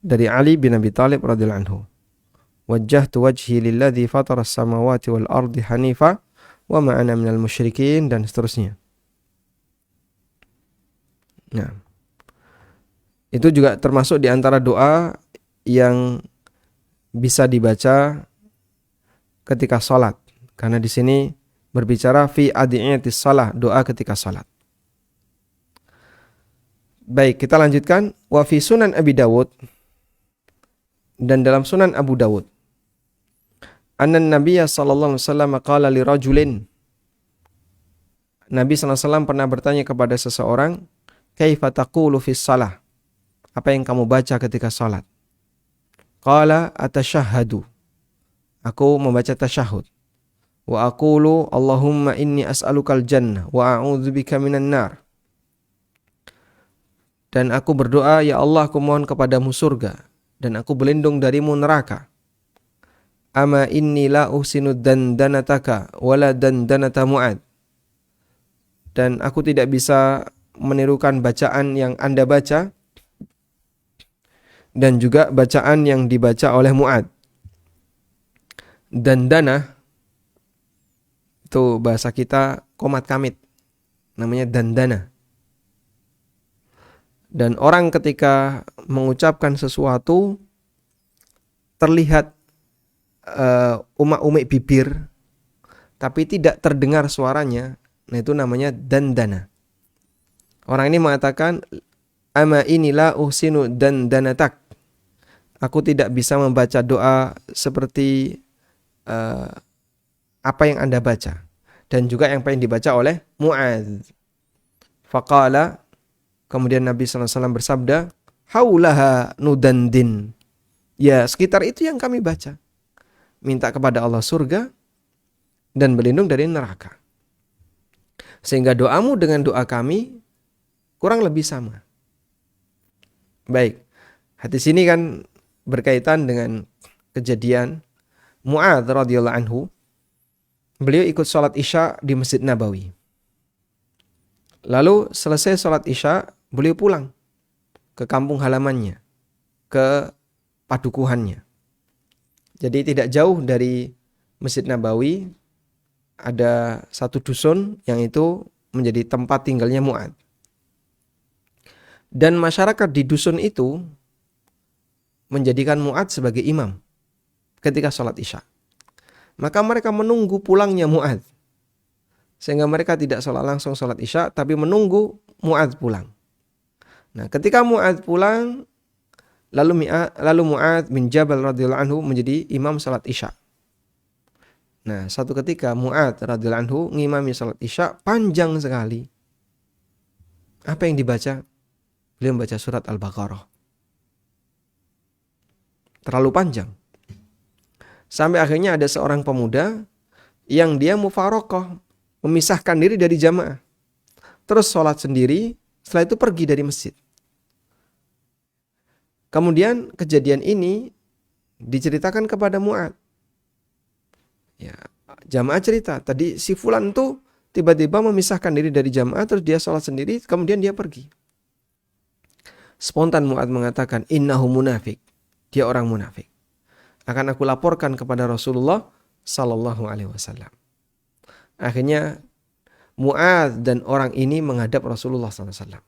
dari Ali bin Abi Thalib radhiyallahu anhu. Wajjahtu wajhi lilladzi fatara as-samawati wal ardi hanifa wa ma ana minal musyrikin, dan seterusnya. Nah, itu juga termasuk di antara doa yang bisa dibaca ketika salat, karena di sini berbicara fi adiyatis shalah, doa ketika salat. Baik, kita lanjutkan. Wa fi sunan Abi Dawud, dan dalam sunan Abu Dawud, anna Nabiyya sallallahu alaihi wasallam qala li rajulin, Nabi sallallahu alaihi wasallam pernah bertanya kepada seseorang, kaifa taqulu fi shalah, apa yang kamu baca ketika salat? Qala atashahhadu, aku membaca tasyahud. Wa aqulu Allahumma inni as'alukal jannah wa a'udzubika minan nar, dan aku berdoa, ya Allah, aku mohon kepadamu surga dan aku berlindung darimu neraka. Ama inni la uhsinu dandanataka wala dandanata Mu'ad, dan aku tidak bisa menirukan bacaan yang Anda baca dan juga bacaan yang dibaca oleh Mu'ad. Dandana itu bahasa kita komat kamit, namanya dandana. Dan orang ketika mengucapkan sesuatu terlihat umak-umik bibir tapi tidak terdengar suaranya, nah itu namanya dandana. Orang ini mengatakan, ama inilah uhsinu dandanatak, aku tidak bisa membaca doa seperti apa yang Anda baca, dan juga yang paling dibaca oleh Mu'adz. Faqala, kemudian Nabi SAW bersabda, haulaha nudandin, ya sekitar itu yang kami baca, minta kepada Allah surga dan berlindung dari neraka. Sehingga doamu dengan doa kami kurang lebih sama. Baik, hadis ini kan berkaitan dengan kejadian Mu'adz radhiyallahu anhu. Beliau ikut sholat Isya di Masjid Nabawi. Lalu selesai sholat Isya, beliau pulang ke kampung halamannya, ke padukuhannya. Jadi tidak jauh dari Masjid Nabawi ada satu dusun yang itu menjadi tempat tinggalnya Mu'adz. Dan masyarakat di dusun itu menjadikan Mu'adz sebagai imam ketika sholat Isya. Maka mereka menunggu pulangnya Mu'adz, sehingga mereka tidak langsung sholat Isya, tapi menunggu Mu'adz pulang. Nah, ketika Mu'adz pulang, Lalu Mu'adz bin Jabal radhiyallahu anhu menjadi imam salat Isya. Nah, satu ketika Mu'adz radhiyallahu anhu ngimami salat Isya panjang sekali. Apa yang dibaca? Beliau membaca surat Al-Baqarah. Terlalu panjang. Sampai akhirnya ada seorang pemuda yang dia mufaroqah, memisahkan diri dari jamaah. Terus sholat sendiri, setelah itu pergi dari masjid. Kemudian kejadian ini diceritakan kepada Mu'adz. Ya, jamaah cerita, tadi si fulan tuh tiba-tiba memisahkan diri dari jamaah, terus dia sholat sendiri, kemudian dia pergi. Spontan Mu'adz mengatakan, innahu munafik. Dia orang munafik. Akan aku laporkan kepada Rasulullah sallallahu alaihi wasallam. Akhirnya Mu'adz dan orang ini menghadap Rasulullah sallallahu alaihi wasallam.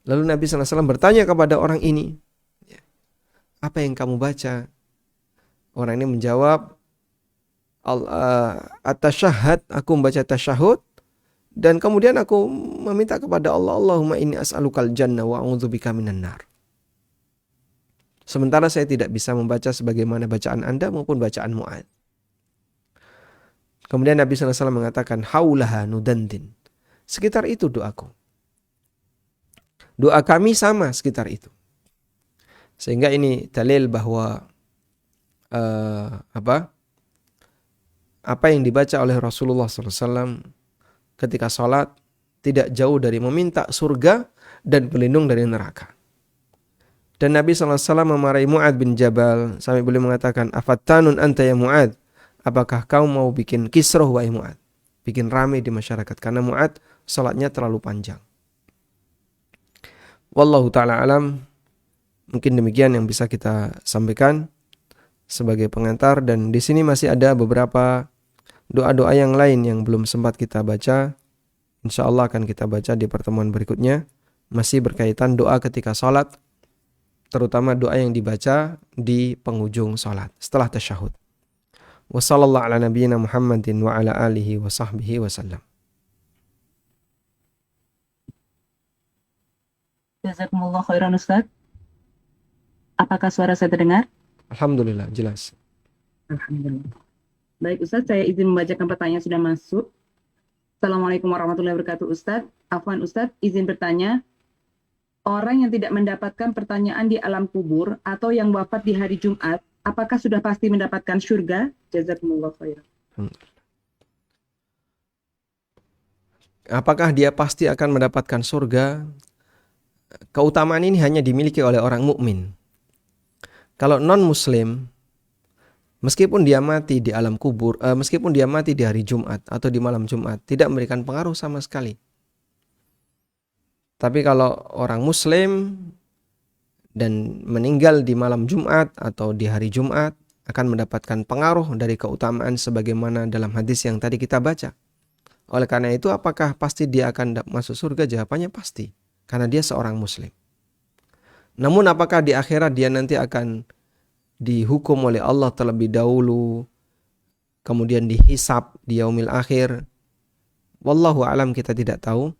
Lalu Nabi sallallahu alaihi wasallam bertanya kepada orang ini, apa yang kamu baca? Orang ini menjawab, at-tasyahhud, aku membaca tasyahud, dan kemudian aku meminta kepada Allah, Allahumma inni as'alukal jannah wa a'udzubika minan nar. Sementara saya tidak bisa membaca sebagaimana bacaan Anda maupun bacaan Mu'adz. Kemudian Nabi sallallahu alaihi wasallam mengatakan, haulaha nudandin. Sekitar itu doaku. Doa kami sama sekitar itu. Sehingga ini dalil bahwa apa yang dibaca oleh Rasulullah SAW ketika sholat tidak jauh dari meminta surga dan berlindung dari neraka. Dan Nabi SAW memarahi Mu'adz bin Jabal sampai beliau mengatakan, afattanun anta ya Mu'adz, apakah kau mau bikin kisruh wahai Mu'adz, bikin ramai di masyarakat, karena Mu'adz sholatnya terlalu panjang. Wallahu ta'ala alam. Mungkin demikian yang bisa kita sampaikan sebagai pengantar, dan di sini masih ada beberapa doa-doa yang lain yang belum sempat kita baca. Insya Allah akan kita baca di pertemuan berikutnya. Masih berkaitan doa ketika sholat, terutama doa yang dibaca di penghujung sholat setelah tasyahud. Wa sallallahu ala nabiyyina Muhammadin wa ala alihi wa sahbihi wa sallam. Jazakumullah khairan Ustaz. Apakah suara saya terdengar? Alhamdulillah, jelas. Alhamdulillah. Baik Ustaz, saya izin membacakan pertanyaan sudah masuk. Assalamualaikum warahmatullahi wabarakatuh Ustaz. Afwan Ustaz, izin bertanya. Orang yang tidak mendapatkan pertanyaan di alam kubur atau yang wafat di hari Jumat, apakah sudah pasti mendapatkan surga? Jazakumullah khairan. Apakah dia pasti akan mendapatkan surga? Keutamaan ini hanya dimiliki oleh orang mukmin. Kalau non-muslim, meskipun dia mati di alam kubur, meskipun dia mati di hari Jumat atau di malam Jumat, tidak memberikan pengaruh sama sekali. Tapi kalau orang muslim dan meninggal di malam Jumat atau di hari Jumat, akan mendapatkan pengaruh dari keutamaan sebagaimana dalam hadis yang tadi kita baca. Oleh karena itu, apakah pasti dia akan masuk surga? Jawabannya pasti, karena dia seorang muslim. Namun apakah di akhirat dia nanti akan dihukum oleh Allah terlebih dahulu, kemudian dihisab di yaumil akhir? Wallahu alam, kita tidak tahu.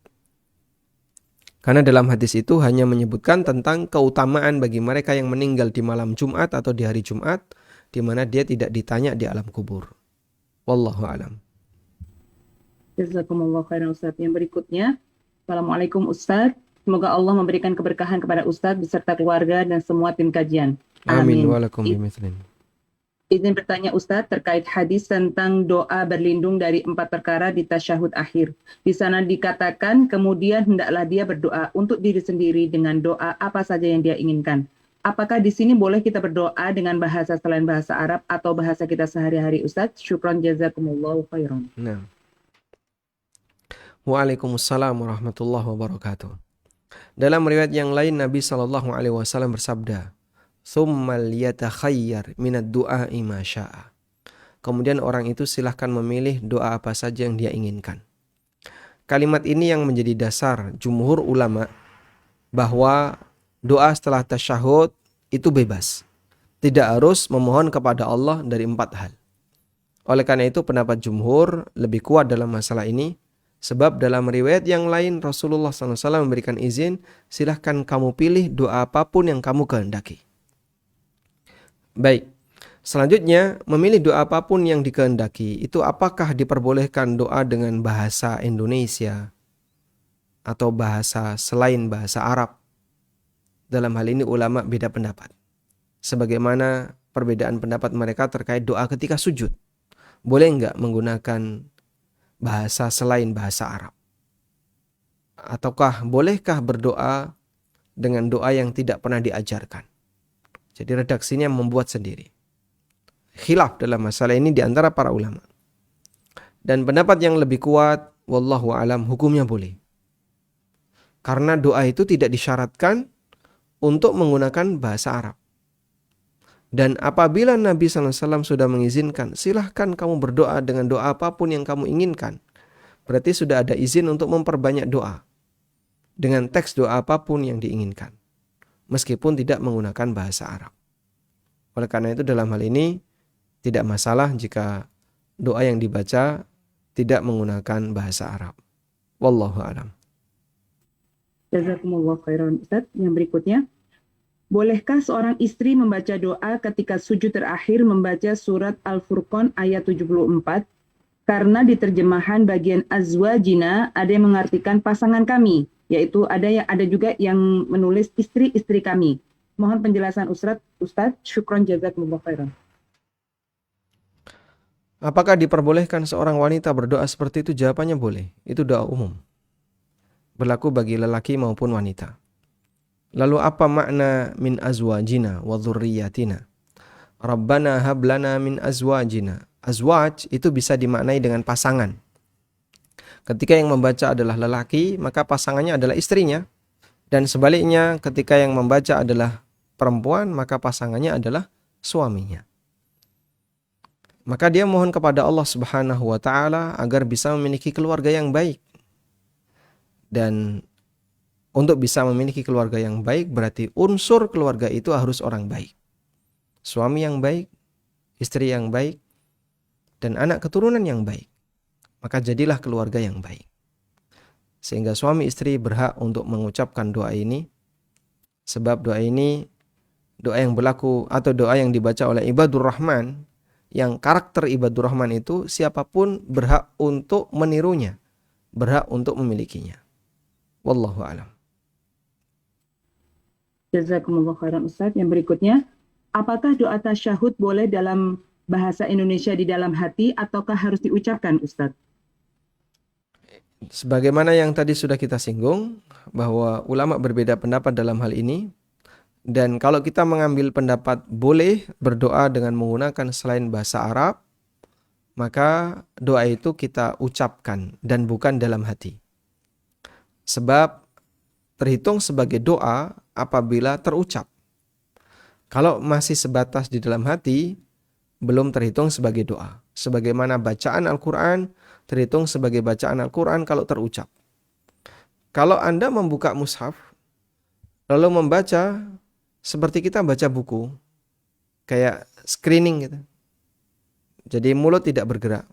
Karena dalam hadis itu hanya menyebutkan tentang keutamaan bagi mereka yang meninggal di malam Jumat atau di hari Jumat, di mana dia tidak ditanya di alam kubur. Wallahu alam. Jazakumullah khairan Ustaz. Yang berikutnya, Assalamualaikum Ustaz. Semoga Allah memberikan keberkahan kepada Ustaz beserta keluarga dan semua tim kajian. Amin. Walakum bimithlin. Izin bertanya Ustaz terkait hadis tentang doa berlindung dari 4 perkara di tasyahud akhir. Di sana dikatakan kemudian hendaklah dia berdoa untuk diri sendiri dengan doa apa saja yang dia inginkan. Apakah di sini boleh kita berdoa dengan bahasa selain bahasa Arab atau bahasa kita sehari-hari Ustaz? Syukran jazakumullahu khairan. Nah. Waalaikumsalam warahmatullahi wabarakatuh. Dalam riwayat yang lain Nabi SAW bersabda, "Tsummal yatakhayyar minad du'a'i ma syaa." Kemudian orang itu silahkan memilih doa apa saja yang dia inginkan. Kalimat ini yang menjadi dasar jumhur ulama bahwa doa setelah tasyahud itu bebas. Tidak harus memohon kepada Allah dari 4 hal. Oleh karena itu pendapat jumhur lebih kuat dalam masalah ini. Sebab dalam riwayat yang lain Rasulullah SAW memberikan izin, silahkan kamu pilih doa apapun yang kamu kehendaki. Baik, selanjutnya memilih doa apapun yang dikehendaki. Itu apakah diperbolehkan doa dengan bahasa Indonesia atau bahasa selain bahasa Arab? Dalam hal ini ulama beda pendapat. Sebagaimana perbedaan pendapat mereka terkait doa ketika sujud. Boleh enggak menggunakan bahasa selain bahasa Arab? Ataukah bolehkah berdoa dengan doa yang tidak pernah diajarkan? Jadi redaksinya membuat sendiri. Khilaf dalam masalah ini di antara para ulama. Dan pendapat yang lebih kuat, wallahu alam, hukumnya boleh. Karena doa itu tidak disyaratkan untuk menggunakan bahasa Arab. Dan apabila Nabi SAW sudah mengizinkan, silahkan kamu berdoa dengan doa apapun yang kamu inginkan. Berarti sudah ada izin untuk memperbanyak doa. Dengan teks doa apapun yang diinginkan. Meskipun tidak menggunakan bahasa Arab. Oleh karena itu dalam hal ini, tidak masalah jika doa yang dibaca tidak menggunakan bahasa Arab. Wallahu a'lam. Jazakumullah khairan Ustaz. Yang berikutnya, bolehkah seorang istri membaca doa ketika sujud terakhir membaca surat Al-Furqan ayat 74? Karena di terjemahan bagian azwajina ada yang mengartikan pasangan kami, yaitu ada juga yang menulis istri-istri kami. Mohon penjelasan Ustaz. Syukron jazakumullah khairan. Apakah diperbolehkan seorang wanita berdoa seperti itu? Jawabannya boleh. Itu doa umum. Berlaku bagi lelaki maupun wanita. Lalu apa makna min azwajina wa dzurriyyatina? Rabbana hab lana min azwajina. Azwaj itu bisa dimaknai dengan pasangan. Ketika yang membaca adalah lelaki, maka pasangannya adalah istrinya. Dan sebaliknya, ketika yang membaca adalah perempuan, maka pasangannya adalah suaminya. Maka dia mohon kepada Allah Subhanahu wa taala agar bisa memiliki keluarga yang baik. Dan untuk bisa memiliki keluarga yang baik berarti unsur keluarga itu harus orang baik. Suami yang baik, istri yang baik, dan anak keturunan yang baik. Maka jadilah keluarga yang baik. Sehingga suami istri berhak untuk mengucapkan doa ini. Sebab doa ini, doa yang berlaku atau doa yang dibaca oleh ibadur rahman, yang karakter ibadur rahman itu siapapun berhak untuk menirunya. Berhak untuk memilikinya. Wallahu a'lam. Jazakumullah khairan Ustaz. Yang berikutnya, apakah doa tasyahud boleh dalam bahasa Indonesia di dalam hati ataukah harus diucapkan Ustaz? Sebagaimana yang tadi sudah kita singgung, bahwa ulama berbeda pendapat dalam hal ini. Dan kalau kita mengambil pendapat boleh berdoa dengan menggunakan selain bahasa Arab, maka doa itu kita ucapkan dan bukan dalam hati. Sebab terhitung sebagai doa apabila terucap. Kalau masih sebatas di dalam hati, belum terhitung sebagai doa. Sebagaimana bacaan Al-Quran terhitung sebagai bacaan Al-Quran kalau terucap. Kalau Anda membuka mushaf, lalu membaca seperti kita baca buku, kayak screening gitu. Jadi mulut tidak bergerak.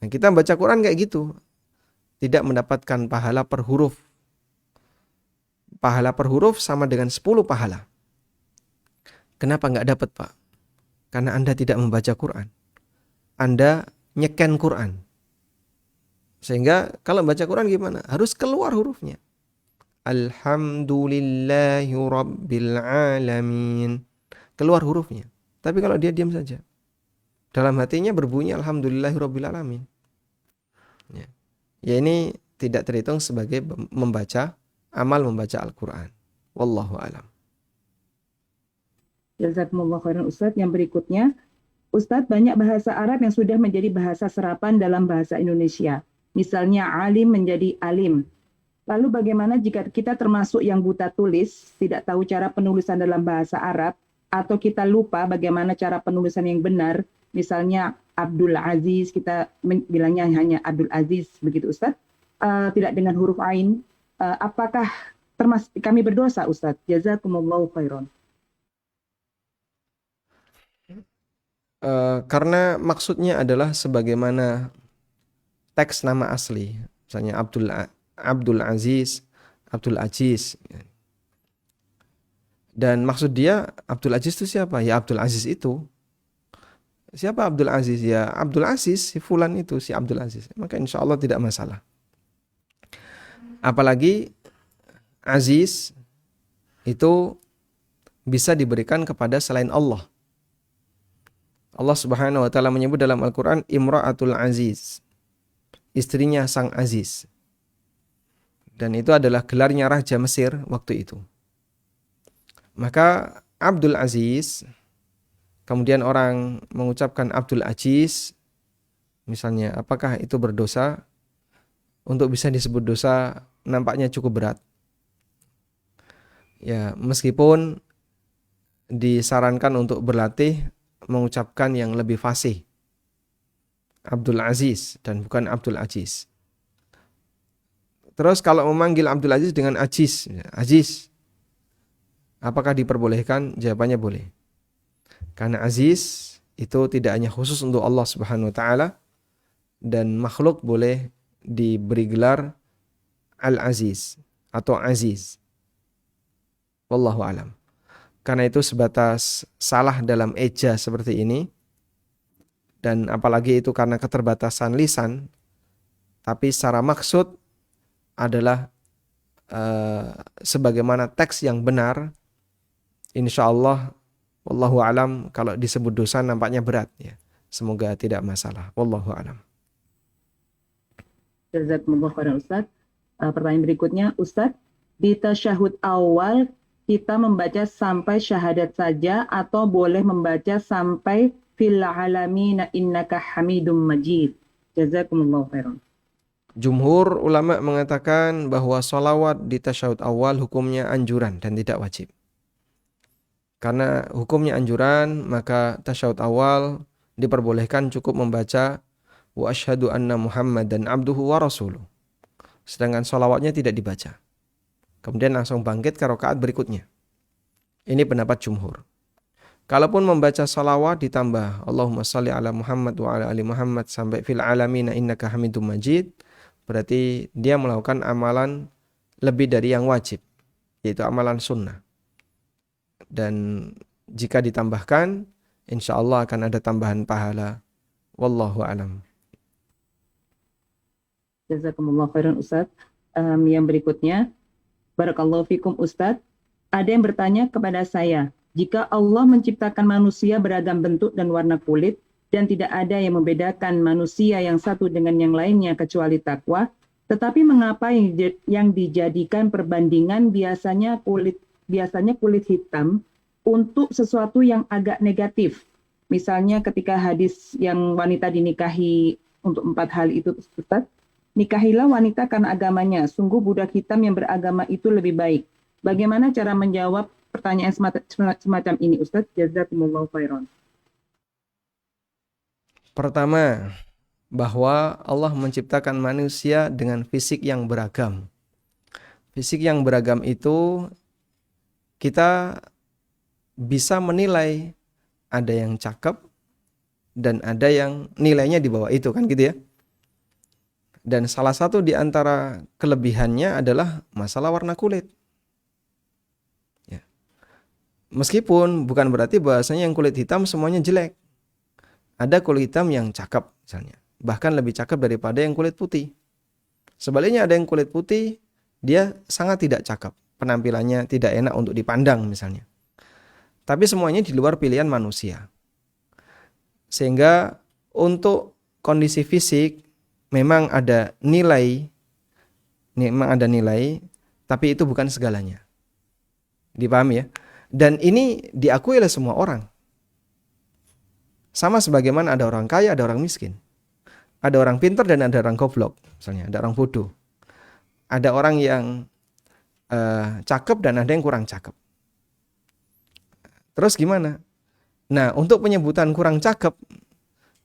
Nah, kita baca Quran kayak gitu. Tidak mendapatkan pahala per huruf. Pahala per huruf sama dengan 10 pahala. Kenapa nggak dapat, Pak? Karena Anda tidak membaca Quran. Anda nyeken Quran. Sehingga kalau baca Quran gimana? Harus keluar hurufnya. Alhamdulillahi Rabbil Alamin. Keluar hurufnya. Tapi kalau dia diam saja. Dalam hatinya berbunyi Alhamdulillahi Rabbil Alamin. Ya ini tidak terhitung sebagai amal membaca Al-Quran. Wallahu a'lam. Jazakumullah khairan Ustaz. Yang berikutnya, Ustaz, banyak bahasa Arab yang sudah menjadi bahasa serapan dalam bahasa Indonesia. Misalnya alim menjadi alim. Lalu bagaimana jika kita termasuk yang buta tulis, tidak tahu cara penulisan dalam bahasa Arab, atau kita lupa bagaimana cara penulisan yang benar, misalnya Abdul Aziz, kita bilangnya hanya Abdul Aziz, begitu Ustaz, tidak dengan huruf ain, apakah kami berdosa Ustaz? Jazakumullahu khairan. Karena maksudnya adalah sebagaimana teks nama asli. Misalnya Abdul Aziz, Abdul Aziz. Dan maksud dia Abdul Aziz itu siapa? Ya Abdul Aziz itu. Siapa Abdul Aziz? Ya Abdul Aziz, si fulan itu, si Abdul Aziz. Maka insya Allah tidak masalah. Apalagi Aziz itu bisa diberikan kepada selain Allah. Allah Subhanahu wa taala menyebut dalam Al-Qur'an Imra'atul Aziz. Istrinya sang Aziz. Dan itu adalah gelarnya Raja Mesir waktu itu. Maka Abdul Aziz, kemudian orang mengucapkan Abdul Aziz, misalnya, apakah itu berdosa? Untuk bisa disebut dosa nampaknya cukup berat. Ya, meskipun disarankan untuk berlatih mengucapkan yang lebih fasih. Abdul Aziz dan bukan Abdul Aziz. Terus kalau memanggil Abdul Aziz dengan Aziz, Aziz, apakah diperbolehkan? Jawabannya boleh. Karena Aziz itu tidak hanya khusus untuk Allah Subhanahu wa taala, dan makhluk boleh diberi gelar Al-Aziz atau Aziz. Wallahu alam. Karena itu sebatas salah dalam eja seperti ini, dan apalagi itu karena keterbatasan lisan, tapi secara maksud adalah sebagaimana teks yang benar, insya Allah, wallahu alam, kalau disebut dosa nampaknya berat ya. Semoga tidak masalah. Wallahu alam. Jazakumullah khairan Ustaz. Pertanyaan berikutnya, Ustaz, di tasyahud awal kita membaca sampai syahadat saja atau boleh membaca sampai fil alamina innaka hamidum majid? Jazakumullah khairan. Jumhur ulama mengatakan bahwa sholawat di tasyahud awal hukumnya anjuran dan tidak wajib. Karena hukumnya anjuran, maka tasyahud awal diperbolehkan cukup membaca wa asyhadu anna Muhammadan abduhu wa rasuluh. Sedangkan sholawatnya tidak dibaca. Kemudian langsung bangkit ke rakaat berikutnya. Ini pendapat jumhur. Kalaupun membaca sholawat ditambah Allahumma sholli ala Muhammad wa ala ali Muhammad sampai fil alamina innaka hamidum majid, berarti dia melakukan amalan lebih dari yang wajib, yaitu amalan sunnah. Dan jika ditambahkan, insya Allah akan ada tambahan pahala. Wallahu alam. Jazakumullah khairan Ustaz. Yang berikutnya, barakallahu fikum Ustaz. Ada yang bertanya kepada saya, jika Allah menciptakan manusia beragam bentuk dan warna kulit, dan tidak ada yang membedakan manusia yang satu dengan yang lainnya kecuali takwa, tetapi mengapa yang dijadikan perbandingan biasanya kulit hitam untuk sesuatu yang agak negatif? Misalnya ketika hadis yang wanita dinikahi untuk 4 hal itu, Ustaz, nikahilah wanita karena agamanya, sungguh budak hitam yang beragama itu lebih baik. Bagaimana cara menjawab pertanyaan semacam ini, Ustaz? Jazakumullahu khairan. Pertama, bahwa Allah menciptakan manusia dengan fisik yang beragam. Fisik yang beragam itu kita bisa menilai, ada yang cakep dan ada yang nilainya di bawah itu, kan gitu ya. Dan salah satu di antara kelebihannya adalah masalah warna kulit. Ya. Meskipun bukan berarti bahwasanya yang kulit hitam semuanya jelek. Ada kulit hitam yang cakep misalnya, bahkan lebih cakep daripada yang kulit putih. Sebaliknya ada yang kulit putih, dia sangat tidak cakep, penampilannya tidak enak untuk dipandang misalnya. Tapi semuanya di luar pilihan manusia. Sehingga untuk kondisi fisik memang ada nilai, tapi itu bukan segalanya. Dipahami ya? Dan ini diakui oleh semua orang. Sama sebagaimana ada orang kaya, ada orang miskin. Ada orang pintar dan ada orang goblok. Misalnya ada orang bodoh. Ada orang yang cakep dan ada yang kurang cakep. Terus gimana? Nah, untuk penyebutan kurang cakep,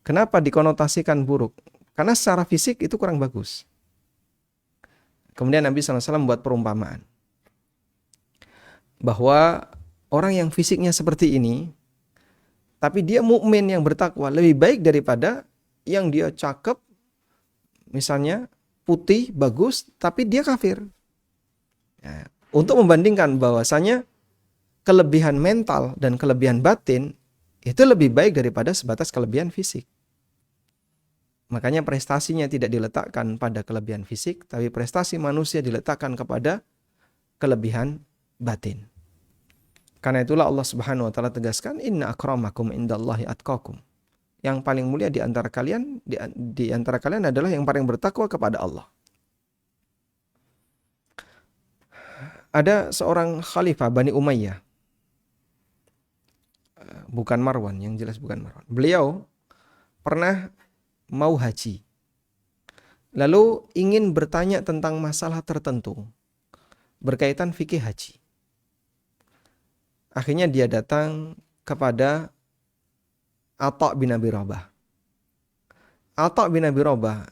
kenapa dikonotasikan buruk? Karena secara fisik itu kurang bagus. Kemudian Nabi SAW membuat perumpamaan. Bahwa orang yang fisiknya seperti ini, tapi dia mukmin yang bertakwa lebih baik daripada yang dia cakep, Misalnya putih, bagus, tapi dia kafir. Ya, untuk membandingkan bahwasanya kelebihan mental dan kelebihan batin itu lebih baik daripada sebatas kelebihan fisik. Makanya prestasinya tidak diletakkan pada kelebihan fisik, tapi prestasi manusia diletakkan kepada kelebihan batin. Karena itulah Allah Subhanahu wa taala tegaskan, inna akramakum indallahi atqakum. Yang paling mulia di antara kalian adalah yang paling bertakwa kepada Allah. Ada seorang khalifah Bani Umayyah, bukan Marwan, yang jelas bukan Marwan. Beliau pernah mau haji. Lalu ingin bertanya tentang masalah tertentu berkaitan fikih haji. Akhirnya dia datang kepada Atha bin Abi Rabah. Atha bin Abi Rabah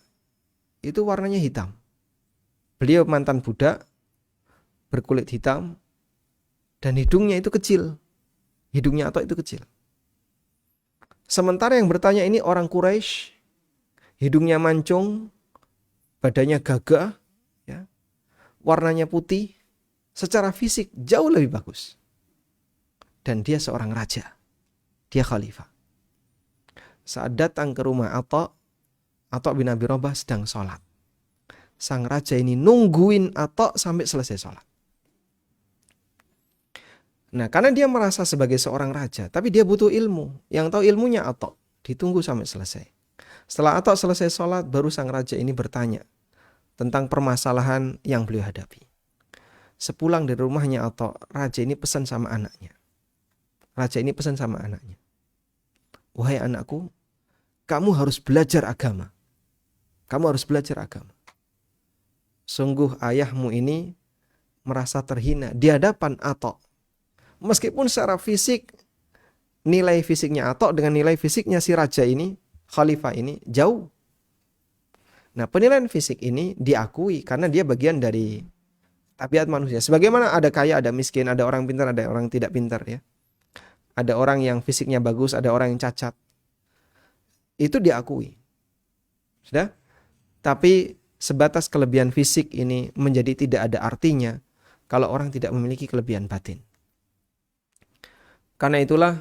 itu warnanya hitam. Beliau mantan budak, berkulit hitam, dan hidungnya itu kecil. Hidungnya Atha itu kecil. Sementara yang bertanya ini orang Quraisy, hidungnya mancung, badannya gagah, ya, warnanya putih, secara fisik jauh lebih bagus. Dan dia seorang raja, dia khalifah. Saat datang ke rumah Atha bin Abi Rabah sedang sholat. Sang raja ini nungguin Atha sampai selesai sholat. Nah, karena dia merasa sebagai seorang raja, tapi dia butuh ilmu. Yang tahu ilmunya Atha, ditunggu sampai selesai. Setelah Atha selesai sholat, baru sang raja ini bertanya tentang permasalahan yang beliau hadapi. Sepulang dari rumahnya Atha, raja ini pesan sama anaknya. Wahai anakku, kamu harus belajar agama. Sungguh ayahmu ini merasa terhina di hadapan Atha. Meskipun secara fisik, nilai fisiknya Atha dengan nilai fisiknya si raja ini, khalifah ini, jauh. Nah, penilaian fisik ini diakui karena dia bagian dari tabiat manusia. Sebagaimana ada kaya, ada miskin, ada orang pintar, ada orang tidak pintar, ya. Ada orang yang fisiknya bagus, ada orang yang cacat. Itu diakui. Sudah? Tapi sebatas kelebihan fisik ini menjadi tidak ada artinya kalau orang tidak memiliki kelebihan batin. Karena itulah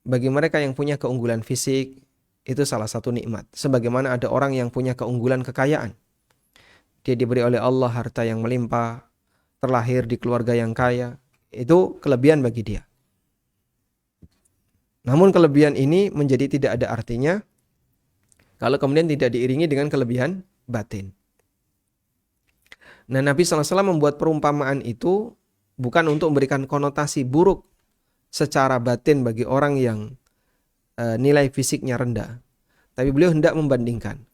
bagi mereka yang punya keunggulan fisik itu salah satu nikmat. Sebagaimana ada orang yang punya keunggulan kekayaan. Dia diberi oleh Allah harta yang melimpah, terlahir di keluarga yang kaya. Itu kelebihan bagi dia. Namun kelebihan ini menjadi tidak ada artinya kalau kemudian tidak diiringi dengan kelebihan batin. Nah, Nabi SAW membuat perumpamaan itu bukan untuk memberikan konotasi buruk secara batin bagi orang yang nilai fisiknya rendah. Tapi beliau hendak membandingkan.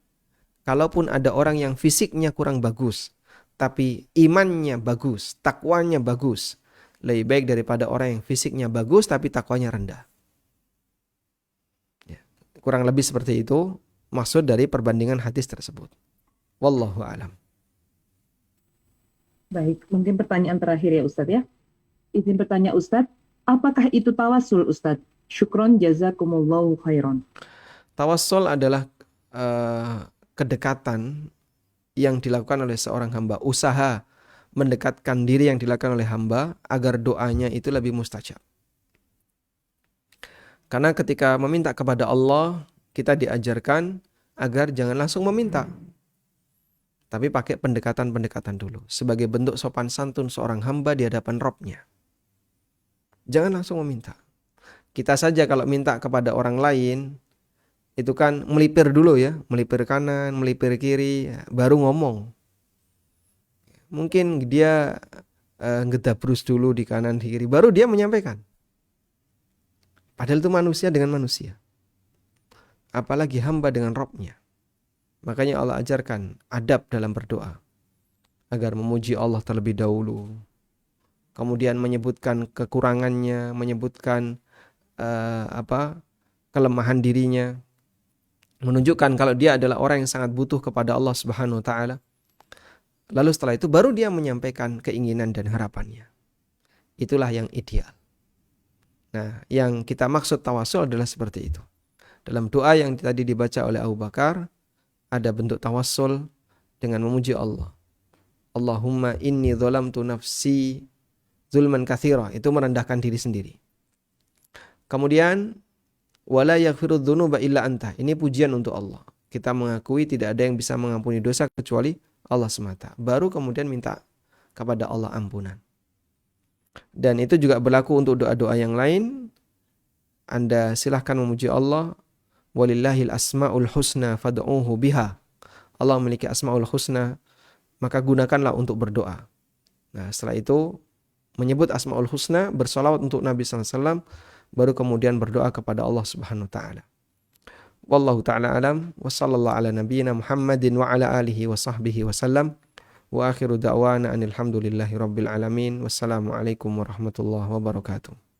Kalaupun ada orang yang fisiknya kurang bagus, tapi imannya bagus, takwanya bagus, lebih baik daripada orang yang fisiknya bagus tapi takwanya rendah. Kurang lebih seperti itu maksud dari perbandingan hadis tersebut. Wallahu a'lam. Baik, mungkin pertanyaan terakhir ya Ustadz ya. Izin bertanya Ustadz, apakah itu tawassul Ustadz? Syukron jazakumullahu khairan. Tawassul adalah kedekatan yang dilakukan oleh seorang hamba, usaha mendekatkan diri yang dilakukan oleh hamba agar doanya itu lebih mustajab. Karena ketika meminta kepada Allah, kita diajarkan agar jangan langsung meminta. Tapi pakai pendekatan-pendekatan dulu. Sebagai bentuk sopan santun seorang hamba di hadapan Rabb-nya. Jangan langsung meminta. Kita saja kalau minta kepada orang lain, itu kan melipir dulu ya. Melipir kanan, melipir kiri, baru ngomong. Mungkin dia ngedabrus dulu di kanan, di kiri, baru dia menyampaikan. Padahal itu manusia dengan manusia. Apalagi hamba dengan Rabb-nya. Makanya Allah ajarkan adab dalam berdoa. Agar memuji Allah terlebih dahulu. Kemudian menyebutkan kekurangannya, menyebutkan kelemahan dirinya. Menunjukkan kalau dia adalah orang yang sangat butuh kepada Allah Subhanahu wa taala. Lalu setelah itu baru dia menyampaikan keinginan dan harapannya. Itulah yang ideal. Nah, yang kita maksud tawasul adalah seperti itu. Dalam doa yang tadi dibaca oleh Abu Bakar, ada bentuk tawassul dengan memuji Allah. Allahumma inni dzalamtu nafsi zulman katsira, itu merendahkan diri sendiri. Kemudian wala yaghfiru dzunuba illa anta, ini pujian untuk Allah. Kita mengakui tidak ada yang bisa mengampuni dosa kecuali Allah semata. Baru kemudian minta kepada Allah ampunan. Dan itu juga berlaku untuk doa-doa yang lain. Anda silahkan memuji Allah. Walillahil asma'ul husna fad'uhu biha. Allah memiliki asma'ul husna, maka gunakanlah untuk berdoa. Nah, setelah itu menyebut asma'ul husna, bersalawat untuk Nabi SAW, baru kemudian berdoa kepada Allah Subhanahu wa taala. Wallahu taala alam, wa sallallahu ala nabiyyina Muhammadin wa ala alihi wa sahbihi wa sallam. Wa akhiru da'wana anil hamdulillahi rabbil alamin. Wassalamualaikum warahmatullahi wabarakatuh.